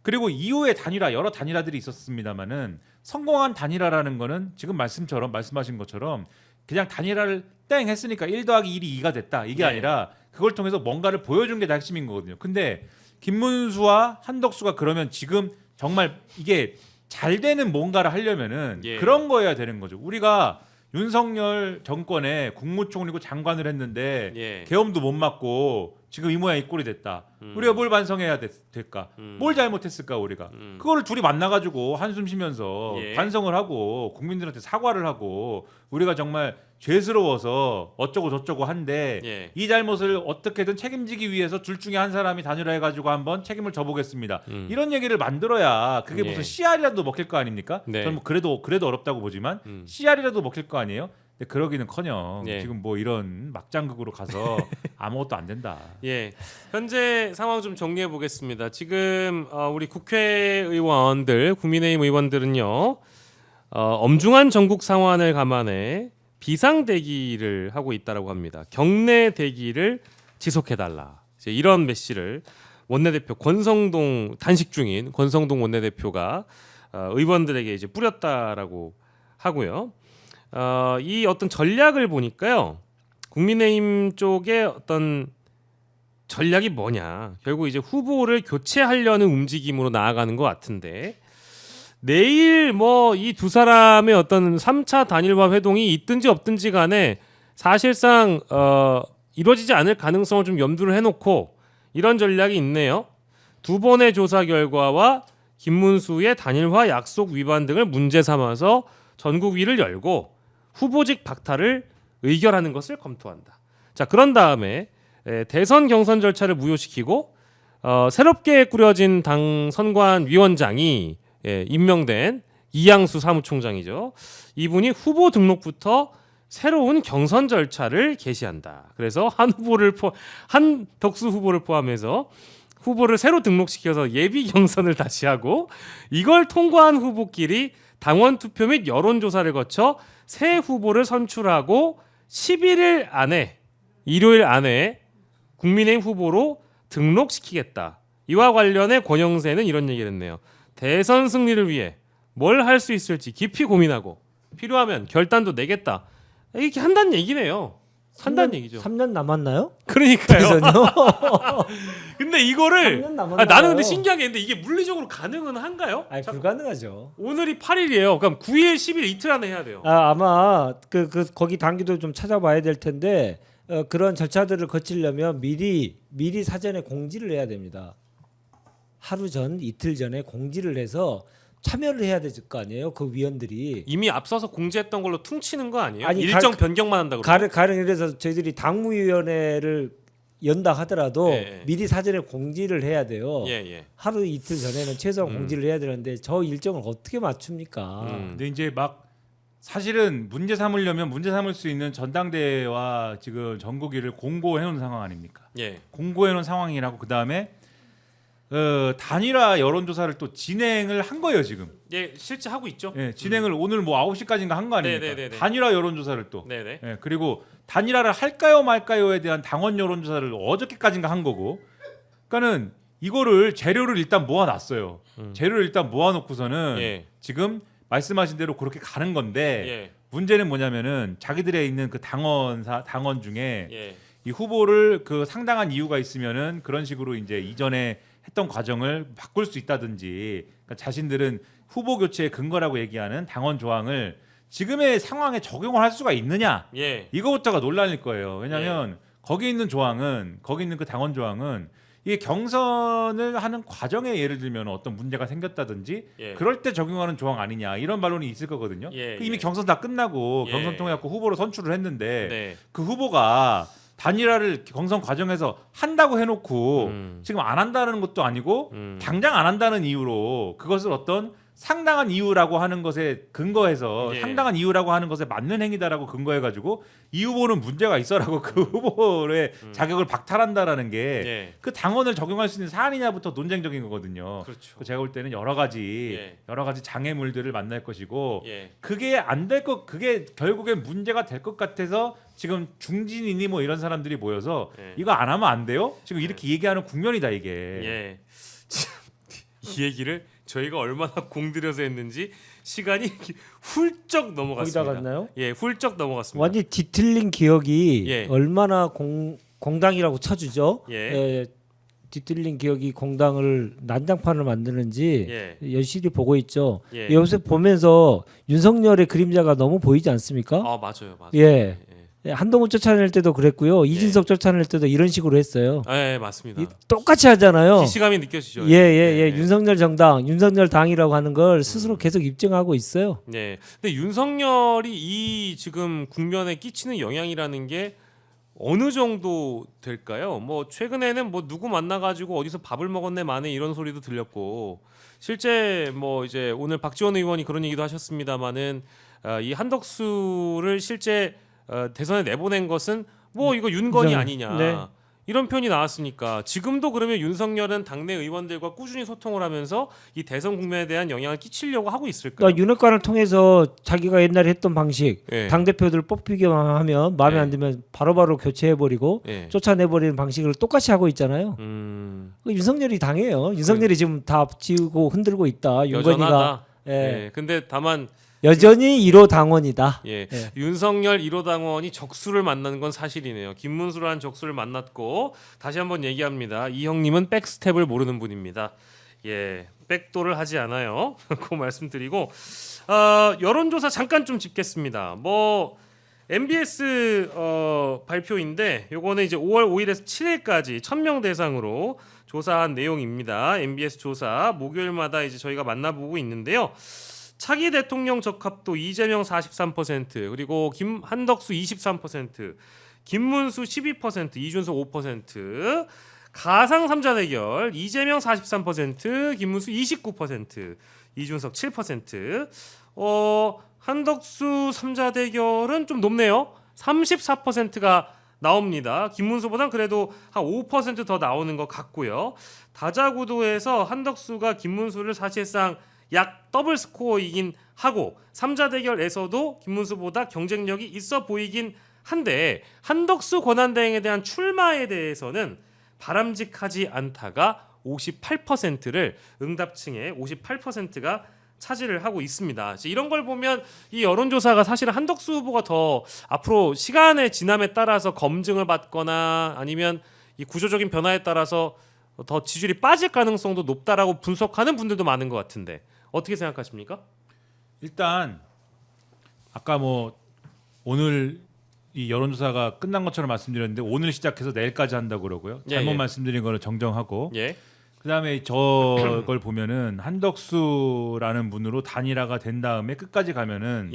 그리고 이후에 여러 단일화들이 있었습니다만은 성공한 단일화라는 거는 지금 말씀하신 것처럼 그냥 단일화를 땡 했으니까 1 더하기 1이 2가 됐다. 이게 네. 아니라 그걸 통해서 뭔가를 보여준 게 다 핵심인 거거든요. 근데 김문수와 한덕수가 그러면 지금 정말 이게 잘 되는 뭔가를 하려면은 예. 그런 거여야 되는 거죠. 우리가 윤석열 정권에 국무총리고 장관을 했는데 예. 계엄도 못 맞고 지금 이 모양 이 꼴이 됐다. 우리가 뭘 반성해야 될까? 뭘 잘못했을까 우리가? 그거를 둘이 만나가지고 한숨 쉬면서 예. 반성을 하고 국민들한테 사과를 하고 우리가 정말 죄스러워서 어쩌고 저쩌고 한데 예. 이 잘못을 어떻게든 책임지기 위해서 둘 중에 한 사람이 단일화해가지고 한번 책임을 져보겠습니다. 이런 얘기를 만들어야 그게 예. 무슨 CR이라도 먹힐 거 아닙니까? 네. 저는 뭐 그래도 어렵다고 보지만 CR이라도 먹힐 거 아니에요? 근데 그러기는커녕 예. 지금 뭐 이런 막장극으로 가서 아무것도 안 된다. 예, 현재 상황 좀 정리해 보겠습니다. 지금 우리 국회의원들, 국민의힘 의원들은요, 엄중한 전국 상황을 감안해 비상 대기를 하고 있다라고 합니다. 경내 대기를 지속해 달라. 이런 메시지를 원내대표 권성동 단식 중인 권성동 원내대표가 의원들에게 이제 뿌렸다라고 하고요. 이 어떤 전략을 보니까요. 국민의힘 쪽의 어떤 전략이 뭐냐? 결국 이제 후보를 교체하려는 움직임으로 나아가는 것 같은데 내일 뭐 이 두 사람의 어떤 3차 단일화 회동이 있든지 없든지 간에 사실상 이루어지지 않을 가능성을 좀 염두를 해놓고 이런 전략이 있네요. 두 번의 조사 결과와 김문수의 단일화 약속 위반 등을 문제 삼아서 전국위를 열고 후보직 박탈을 의결하는 것을 검토한다. 자, 그런 다음에 대선 경선 절차를 무효시키고 새롭게 꾸려진 당 선관위원장이 임명된 이양수 사무총장이죠. 이분이 후보 등록부터 새로운 경선 절차를 개시한다. 그래서 한덕수 후보를 포함해서 후보를 새로 등록시켜서 예비 경선을 다시 하고 이걸 통과한 후보끼리 당원 투표 및 여론조사를 거쳐 새 후보를 선출하고 11일 안에 일요일 안에 국민의힘 후보로 등록시키겠다. 이와 관련해 권영세는 이런 얘기를 했네요. 대선 승리를 위해 뭘 할 수 있을지 깊이 고민하고 필요하면 결단도 내겠다. 이렇게 한다는 얘기네요. 한다는 얘기죠. 3년 남았나요? 그러니까요. 대선요? 근데 이거를 3년 남았나요? 나는 근데 신기한 게 있는데 이게 물리적으로 가능은 한가요? 아니, 불가능하죠. 오늘이 8일이에요. 그럼 9일, 10일 이틀 안에 해야 돼요. 아마 거기 단계도 좀 찾아봐야 될 텐데 그런 절차들을 거치려면 미리 사전에 공지를 해야 됩니다. 하루 전, 이틀 전에 공지를 해서 참여를 해야 될 거 아니에요? 그 위원들이 이미 앞서서 공지했던 걸로 퉁치는 거 아니에요? 아니, 일정 변경만 한다고. 가령 이래서 저희들이 당무위원회를 연다 하더라도 예. 미리 사전에 공지를 해야 돼요. 예. 하루 이틀 전에는 최소한 공지를 해야 되는데 저 일정을 어떻게 맞춥니까? 근데 이제 막 사실은 문제 삼으려면 문제 삼을 수 있는 전당대회와 지금 전국위를 공고해 놓은 상황 아닙니까? 예. 공고해 놓은 상황이라고 그다음에 단일화 여론조사를 또 진행을 한 거예요 지금. 예, 실제 하고 있죠. 예, 진행을 오늘 뭐 9시까지인가 한 거 아닙니까? 네네네네. 단일화 여론조사를 또. 네네. 예, 그리고 단일화를 할까요 말까요에 대한 당원 여론조사를 어저께까지인가 한 거고. 그러니까는 이거를 재료를 일단 모아놨어요. 재료를 일단 모아놓고서는 예. 지금 말씀하신 대로 그렇게 가는 건데 예. 문제는 뭐냐면은 자기들에 있는 그 당원 중에 예. 이 후보를 그 상당한 이유가 있으면은 그런 식으로 이제 이전에 했던 과정을 바꿀 수 있다든지 그러니까 자신들은 후보 교체의 근거라고 얘기하는 당원 조항을 지금의 상황에 적용을 할 수가 있느냐 예. 이거부터가 논란일 거예요. 왜냐하면 거기 있는 조항은 거기 있는 그 당원 조항은 이게 경선을 하는 과정에 예를 들면 어떤 문제가 생겼다든지 예. 그럴 때 적용하는 조항 아니냐 이런 반론이 있을 거거든요. 예, 이미 예. 경선 다 끝나고 예. 경선 통해갖고 후보로 선출을 했는데 네. 그 후보가 단일화를 경선 과정에서 한다고 해놓고 지금 안 한다는 것도 아니고 당장 안 한다는 이유로 그것을 어떤 상당한 이유라고 하는 것에 근거해서 예. 상당한 이유라고 하는 것에 맞는 행위다라고 근거해가지고 이 후보는 문제가 있어라고 그 후보의 자격을 박탈한다라는 게 예. 그 당원을 적용할 수 있는 사안이냐부터 논쟁적인 거거든요. 그렇죠. 제가 볼 때는 여러 가지 장애물들을 만날 것이고 예. 그게 안 될 것, 그게 결국엔 문제가 될 것 같아서 지금 중진이니 뭐 이런 사람들이 모여서 예. 이거 안 하면 안 돼요? 지금 이렇게 얘기하는 국면이다 이게. 예. 이 얘기를 저희가 얼마나 공들여서 했는지 시간이 훌쩍 넘어갔습니다. 거기다 갔나요? 예, 훌쩍 넘어갔습니다. 완전 뒤틀린 기억이 예. 얼마나 공당이라고 쳐주죠. 예. 뒤틀린 기억이 공당을 난장판을 만드는지 예. 여실히 보고 있죠. 예. 요새 보면서 윤석열의 그림자가 너무 보이지 않습니까? 아, 맞아요. 맞아요. 예. 한동훈 쫓아낼 때도 그랬고요. 예. 이준석 쫓아낼 때도 이런 식으로 했어요. 예, 맞습니다. 똑같이 하잖아요. 기시감이 느껴지죠. 예. 윤석열 정당, 윤석열 당이라고 하는 걸 스스로 계속 입증하고 있어요. 네. 근데 윤석열이 이 지금 국면에 끼치는 영향이라는 게 어느 정도 될까요? 뭐 최근에는 뭐 누구 만나가지고 어디서 밥을 먹었네 마네 이런 소리도 들렸고 실제 뭐 이제 오늘 박지원 의원이 그런 얘기도 하셨습니다마는 이 한덕수를 실제 대선에 내보낸 것은 뭐 이거 윤건이 윤석열. 아니냐 네. 이런 표현이 나왔으니까 지금도 그러면 윤석열은 당내 의원들과 꾸준히 소통을 하면서 이 대선 국면에 대한 영향을 끼치려고 하고 있을까요? 그러니까 윤핵관을 통해서 자기가 옛날에 했던 방식, 예. 당 대표들 뽑히기만 하면 마음에 예. 안 들면 바로바로 교체해버리고 예. 쫓아내버리는 방식을 똑같이 하고 있잖아요. 그 윤석열이 당해요. 윤석열이 지금 다 지우고 흔들고 있다. 윤건이가 여전하다. 예. 예. 근데 다만 여전히 1호 당원이다. 예. 예. 윤석열 1호 당원이 적수를 만나는 건 사실이네요. 김문수라는 적수를 만났고 다시 한번 얘기합니다. 이 형님은 백스텝을 모르는 분입니다. 예. 백도를 하지 않아요. 그 말씀드리고 여론조사 잠깐 좀 짚겠습니다. 뭐 MBS 발표인데 요거는 이제 5월 5일에서 7일까지 1000명 대상으로 조사한 내용입니다. MBS 조사 목요일마다 이제 저희가 만나보고 있는데요. 차기 대통령 적합도 이재명 43% 그리고 한덕수 23% 김문수 12% 이준석 5% 가상 3자 대결 이재명 43% 김문수 29% 이준석 7% 한덕수 3자 대결은 좀 높네요. 34%가 나옵니다. 김문수보단 그래도 한 5% 더 나오는 것 같고요. 다자구도에서 한덕수가 김문수를 사실상 약 더블 스코어이긴 하고 3자 대결에서도 김문수보다 경쟁력이 있어 보이긴 한데 한덕수 권한대행에 대한 출마에 대해서는 바람직하지 않다가 58%를 응답층의 58%가 차지를 하고 있습니다. 이런 걸 보면 이 여론조사가 사실은 한덕수 후보가 더 앞으로 시간의 지남에 따라서 검증을 받거나 아니면 이 구조적인 변화에 따라서 더 지지율이 빠질 가능성도 높다라고 분석하는 분들도 많은 것 같은데 어떻게 생각하십니까? 일단 아까 뭐 오늘 이 여론조사가 끝난 것처럼 말씀드렸는데 오늘 시작해서 내일까지 한다고 그러고요. 잘못 말씀드린 거를 정정하고 그다음에 저걸 보면은 한덕수라는 분으로 단일화가 된 다음에 끝까지 가면은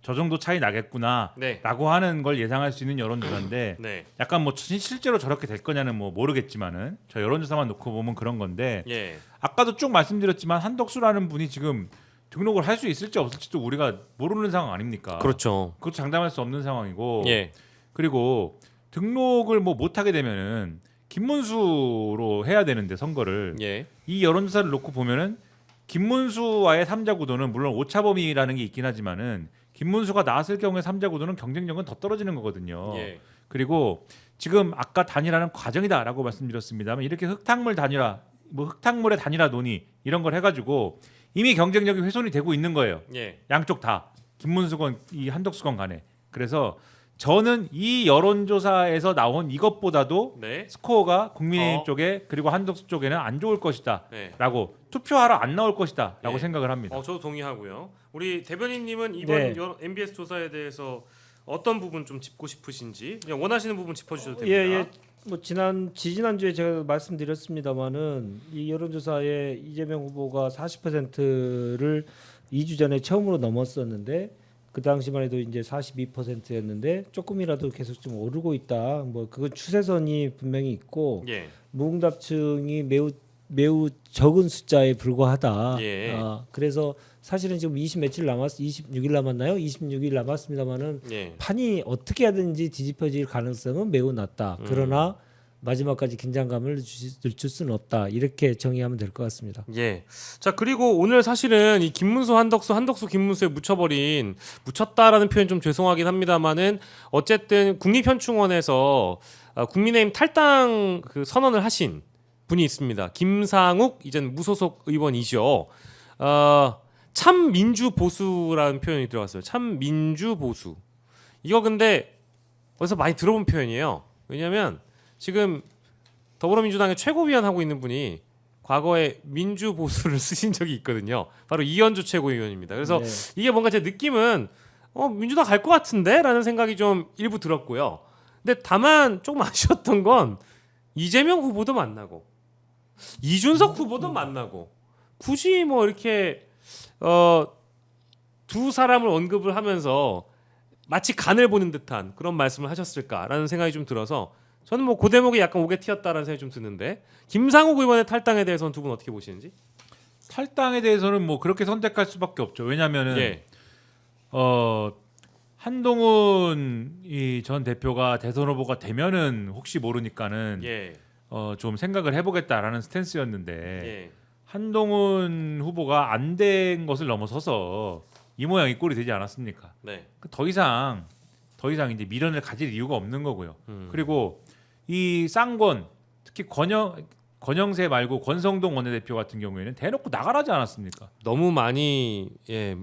저 정도 차이 나겠구나라고 하는 걸 예상할 수 있는 여론조사인데 약간 뭐 실제로 저렇게 될 거냐는 뭐 모르겠지만은 저 여론조사만 놓고 보면 그런 건데 아까도 쭉 말씀드렸지만 한덕수라는 분이 지금 등록을 할 수 있을지 없을지도 우리가 모르는 상황 아닙니까? 그렇죠. 그것도 장담할 수 없는 상황이고 그리고 등록을 뭐 못하게 되면은 김문수로 해야 되는데 선거를 이 여론조사를 놓고 보면은 김문수와의 3자 구도는 물론 오차범위라는 게 있긴 하지만은 김문수가 나왔을 경우에 3자 구도는 경쟁력은 더 떨어지는 거거든요. 그리고 지금 아까 단일화는 과정이다라고 말씀드렸습니다만 이렇게 흙탕물 단일화, 뭐 흙탕물의 단일화 논의 이런 걸 해가지고 이미 경쟁력이 훼손이 되고 있는 거예요. 양쪽 다 김문수건 이 한덕수건 간에. 그래서 저는 이 여론조사에서 나온 이것보다도 스코어가 국민의힘 쪽에 그리고 한덕수 쪽에는 안 좋을 것이다라고 투표하러 안 나올 것이다라고 생각을 합니다. 저도 동의하고요. 우리 대변인님은 이번 MBS 조사에 대해서 어떤 부분 좀 짚고 싶으신지 그냥 원하시는 부분 짚어주셔도 됩니다. 뭐 지지난주에 제가 말씀드렸습니다마는 이 여론조사에 이재명 후보가 40%를 2주 전에 처음으로 넘었었는데 그 당시만 해도 이제 42%였는데 조금이라도 계속 좀 오르고 있다. 뭐 그건 추세선이 분명히 있고 무응답층이 매우 적은 숫자에 불과하다. 그래서 사실은 지금 26일 남았나요? 26일 남았습니다만은 판이 어떻게 하든지 뒤집혀질 가능성은 매우 낮다. 그러나 마지막까지 긴장감을 늦출 수는 없다. 이렇게 정의하면 될 것 같습니다. 자 그리고 오늘 사실은 이 김문수 한덕수 김문수에 묻혔다라는 표현 좀 죄송하긴 합니다만은 어쨌든 국립현충원에서 국민의힘 탈당 그 선언을 하신 분이 있습니다. 김상욱 이제는 무소속 의원이죠. 참 민주 보수라는 표현이 들어갔어요. 참 민주 보수. 이거 근데 어디서 많이 들어본 표현이에요. 왜냐하면 지금 더불어민주당의 최고위원 하고 있는 분이 과거에 민주 보수를 쓰신 적이 있거든요. 바로 이현주 최고위원입니다. 그래서 네. 이게 뭔가 제 느낌은 민주당 갈 것 같은데라는 생각이 좀 일부 들었고요. 근데 다만 조금 아쉬웠던 건 이재명 후보도 만나고 이준석 후보도 만나고 굳이 뭐 이렇게 두 사람을 언급을 하면서 마치 간을 보는 듯한 그런 말씀을 하셨을까라는 생각이 좀 들어서 저는 뭐 그 대목이 약간 오게 튀었다라는 생각이 좀 드는데 김상욱 의원의 탈당에 대해서는 두 분 어떻게 보시는지? 탈당에 대해서는 뭐 그렇게 선택할 수밖에 없죠. 왜냐하면은 예. 한동훈 이 전 대표가 대선 후보가 되면은 혹시 모르니까는 예. 좀 생각을 해보겠다라는 스탠스였는데 예. 한동훈 후보가 안 된 것을 넘어서서 이 모양 이 꼴이 되지 않았습니까? 네. 더 이상 이제 미련을 가질 이유가 없는 거고요. 그리고 이 쌍권 특히 권영세 말고 권성동 원내대표 같은 경우에는 대놓고 나가라지 않았습니까? 너무 많이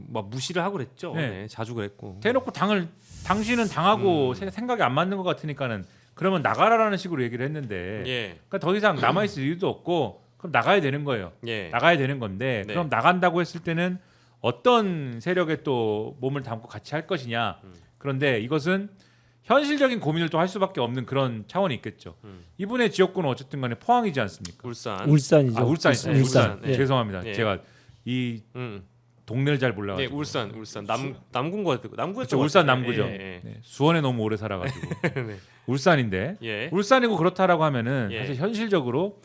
막 무시를 하고 그랬죠. 네. 네, 자주 그랬고. 대놓고 당신은 당하고 생각이 안 맞는 것 같으니까는 그러면 나가라라는 식으로 얘기를 했는데 예. 그러니까 더 이상 남아 있을 이유도 없고 그럼 나가야 되는 거예요. 예. 나가야 되는 건데 네. 그럼 나간다고 했을 때는 어떤 세력에 또 몸을 담고 같이 할 것이냐. 그런데 이것은 현실적인 고민을 또 할 수밖에 없는 그런 차원이 있겠죠. 이분의 지역구는 어쨌든 간에 포항이지 않습니까? 울산. 울산이죠. 울산. 울산. 네. 죄송합니다. 네. 제가 이 음. 동네를 잘 네, 몰라가지고. 울산. 남군거 그렇죠. 울산 남구죠. 예, 예. 네, 수원에 너무 오래 살아가지고 네. 울산인데 예. 울산이고 그렇다라고 하면은 예. 사실 현실적으로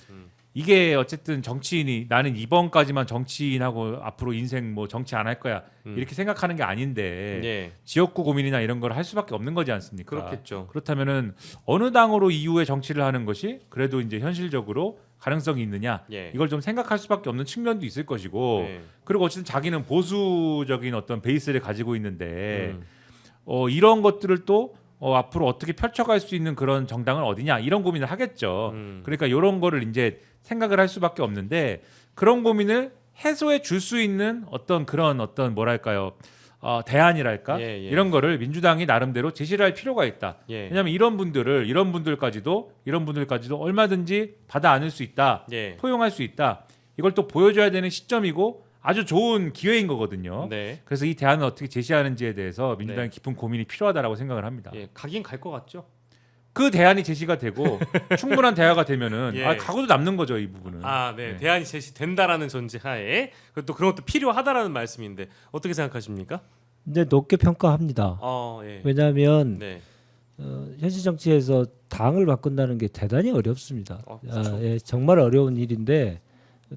이게 어쨌든 정치인이 나는 이번까지만 정치인하고 앞으로 인생 뭐 정치 안 할 거야 이렇게 생각하는 게 아닌데 예. 지역구 고민이나 이런 걸 할 수밖에 없는 거지 않습니까? 그렇겠죠. 그렇다면은 어느 당으로 이후에 정치를 하는 것이 그래도 이제 현실적으로 가능성이 있느냐 예. 이걸 좀 생각할 수밖에 없는 측면도 있을 것이고 예. 그리고 어쨌든 자기는 보수적인 어떤 베이스를 가지고 있는데 음. 이런 것들을 또 앞으로 어떻게 펼쳐갈 수 있는 그런 정당은 어디냐 이런 고민을 하겠죠. 그러니까 이런 거를 이제 생각을 할 수밖에 없는데 그런 고민을 해소해 줄 수 있는 어떤 그런 어떤 뭐랄까요 대안이랄까 예, 예. 이런 거를 민주당이 나름대로 제시를 할 필요가 있다. 예. 왜냐하면 이런 분들까지도 얼마든지 받아 안을 수 있다. 예. 포용할 수 있다. 이걸 또 보여줘야 되는 시점이고 아주 좋은 기회인 거거든요. 네. 그래서 이 대안을 어떻게 제시하는지에 대해서 민주당이 네. 깊은 고민이 필요하다라고 생각을 합니다. 예. 가긴 갈 것 같죠. 그 대안이 제시가 되고 충분한 대화가 되면은 예. 각오도 남는 거죠 이 부분은. 네. 네. 대안이 제시된다라는 전제하에 또 그런 것도 필요하다라는 말씀인데 어떻게 생각하십니까? 근데 높게 평가합니다. 예. 왜냐하면 네. 현실 정치에서 당을 바꾼다는 게 대단히 어렵습니다. 그렇죠. 정말 어려운 일인데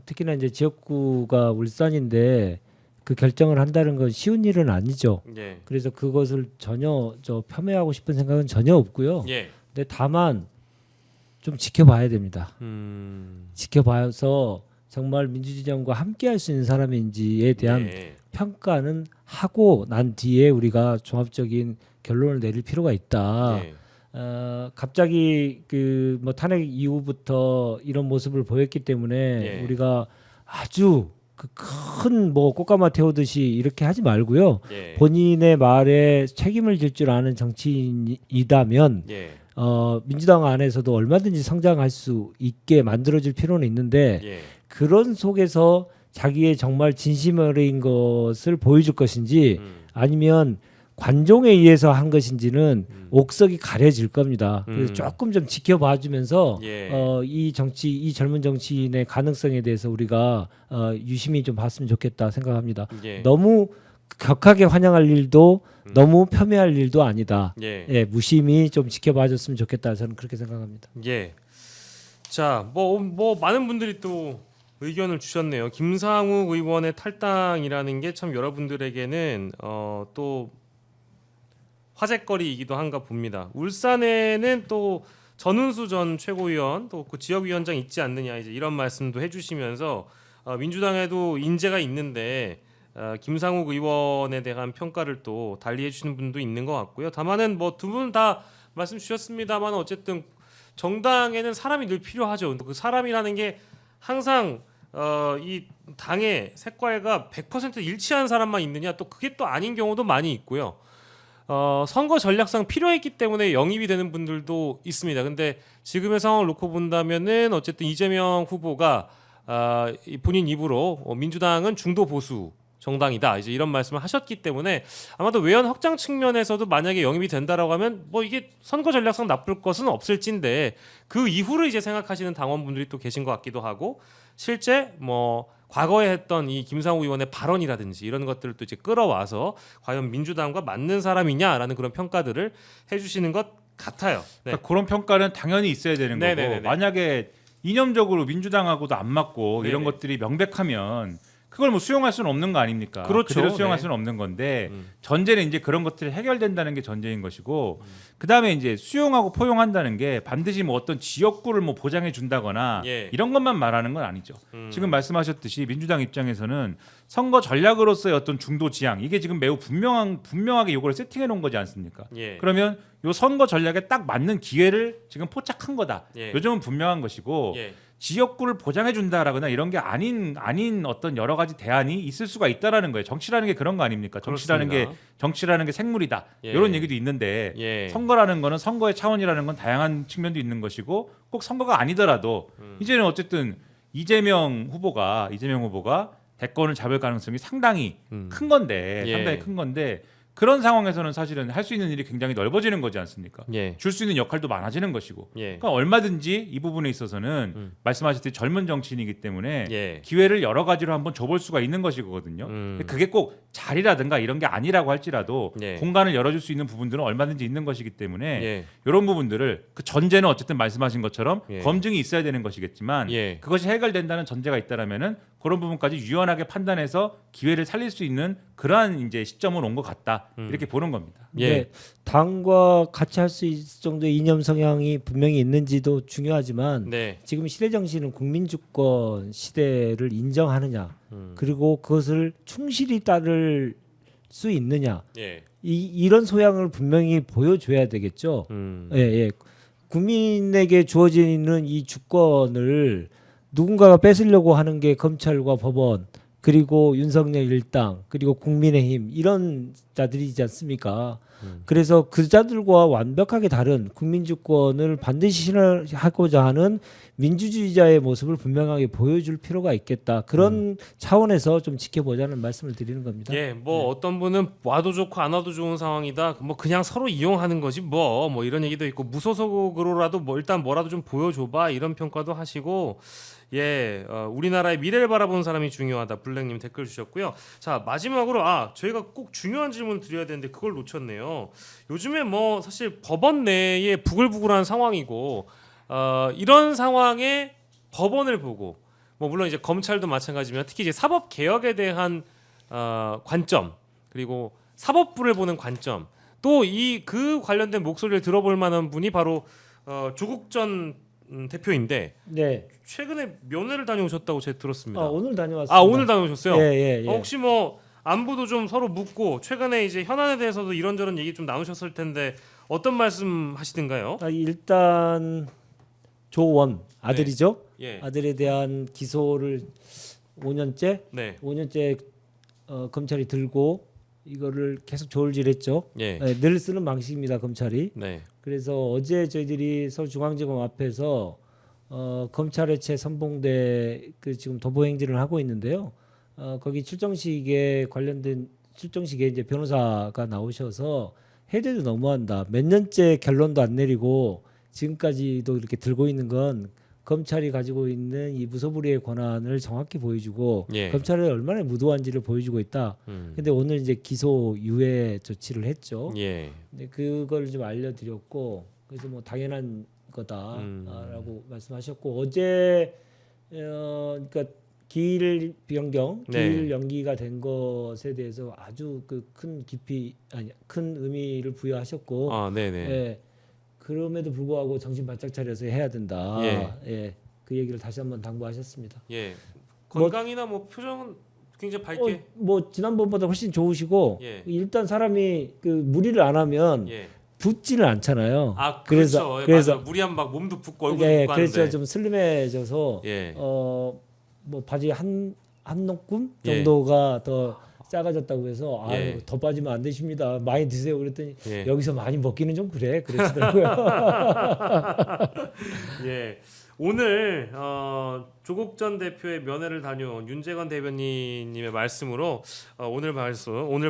특히나 이제 지역구가 울산인데 그 결정을 한다는 건 쉬운 일은 아니죠. 예. 그래서 그것을 전혀 폄훼하고 싶은 생각은 전혀 없고요. 예. 근데 다만 좀 지켜봐야 됩니다. 지켜봐서 정말 민주진영과 함께할 수 있는 사람인지에 대한 예. 평가는 하고 난 뒤에 우리가 종합적인 결론을 내릴 필요가 있다. 예. 갑자기 그 뭐 탄핵 이후부터 이런 모습을 보였기 때문에 예. 우리가 아주 큰 뭐 꽃가마 태우듯이 이렇게 하지 말고요. 예. 본인의 말에 책임을 질 줄 아는 정치인이다면 예. 민주당 안에서도 얼마든지 성장할 수 있게 만들어줄 필요는 있는데 예. 그런 속에서 자기의 정말 진심 어린 것을 보여줄 것인지 아니면 관종에 의해서 한 것인지는 옥석이 가려질 겁니다. 그래서 조금 좀 지켜봐주면서 예. 이 젊은 정치인의 가능성에 대해서 우리가 유심히 좀 봤으면 좋겠다 생각합니다. 예. 너무 격하게 환영할 일도 너무 폄훼할 일도 아니다. 예. 무심히 좀 지켜봐줬으면 좋겠다. 저는 그렇게 생각합니다. 예. 자, 뭐 많은 분들이 또 의견을 주셨네요. 김상욱 의원의 탈당이라는 게 참 여러분들에게는 또 화제거리이기도 한가 봅니다. 울산에는 또 전운수 전 최고위원 또 그 지역위원장 있지 않느냐 이제 이런 말씀도 해주시면서 민주당에도 인재가 있는데 김상욱 의원에 대한 평가를 또 달리 해주시는 분도 있는 것 같고요. 다만은 뭐 두 분 다 말씀 주셨습니다만 어쨌든 정당에는 사람이 늘 필요하죠. 그 사람이라는 게 항상 이 당의 색깔과 100% 일치한 사람만 있느냐 또 그게 또 아닌 경우도 많이 있고요. 선거 전략상 필요했기 때문에 영입이 되는 분들도 있습니다. 근데 지금의 상황을 놓고 본다면은 어쨌든 이재명 후보가 본인 입으로 민주당은 중도 보수 정당이다 이제 이런 말씀을 하셨기 때문에 아마도 외연 확장 측면에서도 만약에 영입이 된다라고 하면 뭐 이게 선거 전략상 나쁠 것은 없을진데 그 이후를 이제 생각하시는 당원분들이 또 계신 것 같기도 하고 실제 뭐 과거에 했던 이 김상우 의원의 발언이라든지 이런 것들을 또 이제 끌어와서 과연 민주당과 맞는 사람이냐라는 그런 평가들을 해주시는 것 같아요. 네. 그러니까 그런 평가는 당연히 있어야 되는 네네네네. 거고 만약에 이념적으로 민주당하고도 안 맞고 이런 네네. 것들이 명백하면 그걸 뭐 수용할 수는 없는 거 아닙니까? 그렇죠. 그대로 수용할 네. 수는 없는 건데 전제는 이제 그런 것들이 해결된다는 게 전제인 것이고 그다음에 이제 수용하고 포용한다는 게 반드시 뭐 어떤 지역구를 뭐 보장해 준다거나 예. 이런 것만 말하는 건 아니죠. 지금 말씀하셨듯이 민주당 입장에서는 선거 전략으로서의 어떤 중도 지향 이게 지금 매우 분명하게 이걸 세팅해 놓은 거지 않습니까? 예. 그러면 요 선거 전략에 딱 맞는 기회를 지금 포착한 거다. 예. 요즘은 분명한 것이고 예. 지역구를 보장해 준다라거나 이런 게 아닌 어떤 여러 가지 대안이 있을 수가 있다라는 거예요. 정치라는 게 그런 거 아닙니까? 정치라는 게 생물이다. 예. 이런 얘기도 있는데 예. 선거라는 거는 선거의 차원이라는 건 다양한 측면도 있는 것이고 꼭 선거가 아니더라도 이제는 어쨌든 이재명 후보가 대권을 잡을 가능성이 상당히 큰 건데 예. 상당히 큰 건데 그런 상황에서는 사실은 할 수 있는 일이 굉장히 넓어지는 거지 않습니까? 예. 줄 수 있는 역할도 많아지는 것이고. 예. 그러니까 얼마든지 이 부분에 있어서는 말씀하셨듯이 젊은 정치인이기 때문에 예. 기회를 여러 가지로 한번 줘볼 수가 있는 것이거든요. 근데 그게 꼭 자리라든가 이런 게 아니라고 할지라도 예. 공간을 열어줄 수 있는 부분들은 얼마든지 있는 것이기 때문에 예. 이런 부분들을 그 전제는 어쨌든 말씀하신 것처럼 예. 검증이 있어야 되는 것이겠지만 예. 그것이 해결된다는 전제가 있다라면은 그런 부분까지 유연하게 판단해서 기회를 살릴 수 있는 그러한 이제 시점은 온 것 같다 이렇게 보는 겁니다. 예. 네, 당과 같이 할 수 있을 정도의 이념 성향이 분명히 있는지도 중요하지만 네. 지금 시대 정신은 국민주권 시대를 인정하느냐 그리고 그것을 충실히 따를 수 있느냐 예. 이런 소양을 분명히 보여줘야 되겠죠. 예, 예. 국민에게 주어지는 이 주권을 누군가가 뺏으려고 하는 게 검찰과 법원 그리고 윤석열 일당 그리고 국민의힘 이런 자들이지 않습니까? 그래서 그 자들과 완벽하게 다른 국민주권을 반드시 실현하고자 하는 민주주의자의 모습을 분명하게 보여줄 필요가 있겠다. 그런 차원에서 좀 지켜보자는 말씀을 드리는 겁니다. 예, 뭐 어떤 분은 와도 좋고 안 와도 좋은 상황이다. 뭐 그냥 서로 이용하는 거지 뭐 이런 얘기도 있고 무소속으로라도 뭐 일단 뭐라도 좀 보여줘봐 이런 평가도 하시고 예, 우리나라의 미래를 바라보는 사람이 중요하다. 블랙님 댓글 주셨고요. 자 마지막으로 저희가 꼭 중요한 질문 드려야 되는데 그걸 놓쳤네요. 요즘에 뭐 사실 법원 내에 부글부글한 상황이고 이런 상황에 법원을 보고 뭐 물론 이제 검찰도 마찬가지지만 특히 이제 사법 개혁에 대한 관점 그리고 사법부를 보는 관점 또 그 관련된 목소리를 들어볼 만한 분이 바로 조국 전 대표인데 네. 최근에 면회를 다녀오셨다고 제가 들었습니다. 오늘 다녀왔습니다. 오늘 다녀오셨어요? 예, 예, 예. 혹시 뭐 안부도 좀 서로 묻고 최근에 이제 현안에 대해서도 이런저런 얘기 좀 나누셨을 텐데 어떤 말씀 하시던가요? 일단 조원 아들이죠. 예. 아들에 대한 기소를 5년째 네. 검찰이 들고 이거를 계속 저울질했죠. 예. 늘 쓰는 방식입니다, 검찰이. 네. 그래서 어제 저희들이 서울중앙지검 앞에서 검찰의 선봉대 지금 도보행진을 하고 있는데요. 거기 출정식에 이제 변호사가 나오셔서 해대도 너무한다. 몇 년째 결론도 안 내리고 지금까지도 이렇게 들고 있는 건 검찰이 가지고 있는 이 무소불위의 권한을 정확히 보여주고 예. 검찰이 얼마나 무도한지를 보여주고 있다. 근데 오늘 이제 기소 유예 조치를 했죠. 예. 근데 그걸 좀 알려드렸고 그래서 뭐 당연한 거다라고 말씀하셨고 어제 그러니까 기일 변경, 기일 네. 연기가 된 것에 대해서 아주 큰 의미를 부여하셨고, 네네. 예, 그럼에도 불구하고 정신 바짝 차려서 해야 된다. 예. 그 얘기를 다시 한번 당부하셨습니다. 예. 건강이나 뭐 표정은 굉장히 밝게. 뭐 지난번보다 훨씬 좋으시고 예. 일단 사람이 무리를 안 하면 예. 붓지는 않잖아요. 그렇죠. 그래서 맞아요. 무리하면 막 몸도 붓고 얼굴도 예, 붓고 그래서 하는데. 좀 슬림해져서 예. 뭐 바지 한 놓금 예. 정도가 더 작아졌다고 해서 아, 예. 더 빠지면 안 되십니다. 많이 드세요. 그랬더니 예. 여기서 많이 먹기는 좀 그래. 그러시더라고요. 예. 오늘 조국 전 대표의 면회를 다녀온 윤재관 대변인님의 말씀으로 오늘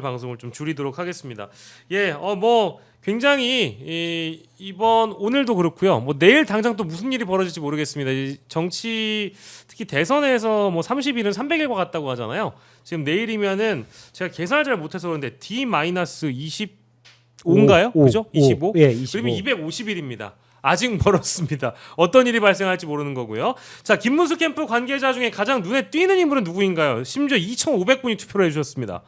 방송을 좀 줄이도록 하겠습니다. 예, 뭐 굉장히 이번 오늘도 그렇고요. 뭐 내일 당장 또 무슨 일이 벌어질지 모르겠습니다. 이 정치 특히 대선에서 뭐 30일은 300일과 같다고 하잖아요. 지금 내일이면은 제가 계산을 잘 못해서 그런데 D-25인가요? 그죠? 25? 예, 25. 그러면 250일입니다. 아직 멀었습니다. 어떤 일이 발생할지 모르는 거고요. 자, 김문수 캠프 관계자 중에 가장 눈에 띄는 인물은 누구인가요? 심지어 2,500분이 투표를 해주셨습니다.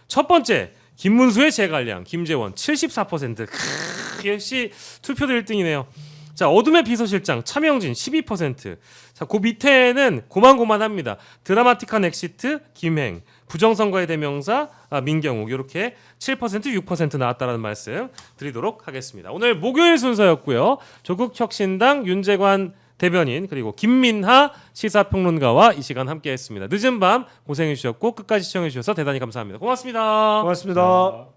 첫 번째, 김문수의 제갈량 김재원 74%. 역시 투표도 1등이네요. 자, 어둠의 비서실장 차명진 12%. 자, 그 밑에는 고만고만합니다. 드라마틱한 엑시트 김행, 부정선거의 대명사 민경욱 이렇게 7% 6% 나왔다라는 말씀 드리도록 하겠습니다. 오늘 목요일 순서였고요. 조국혁신당 윤재관 대변인 그리고 김민하 시사평론가와 이 시간 함께했습니다. 늦은 밤 고생해 주셨고 끝까지 시청해 주셔서 대단히 감사합니다. 고맙습니다. 고맙습니다.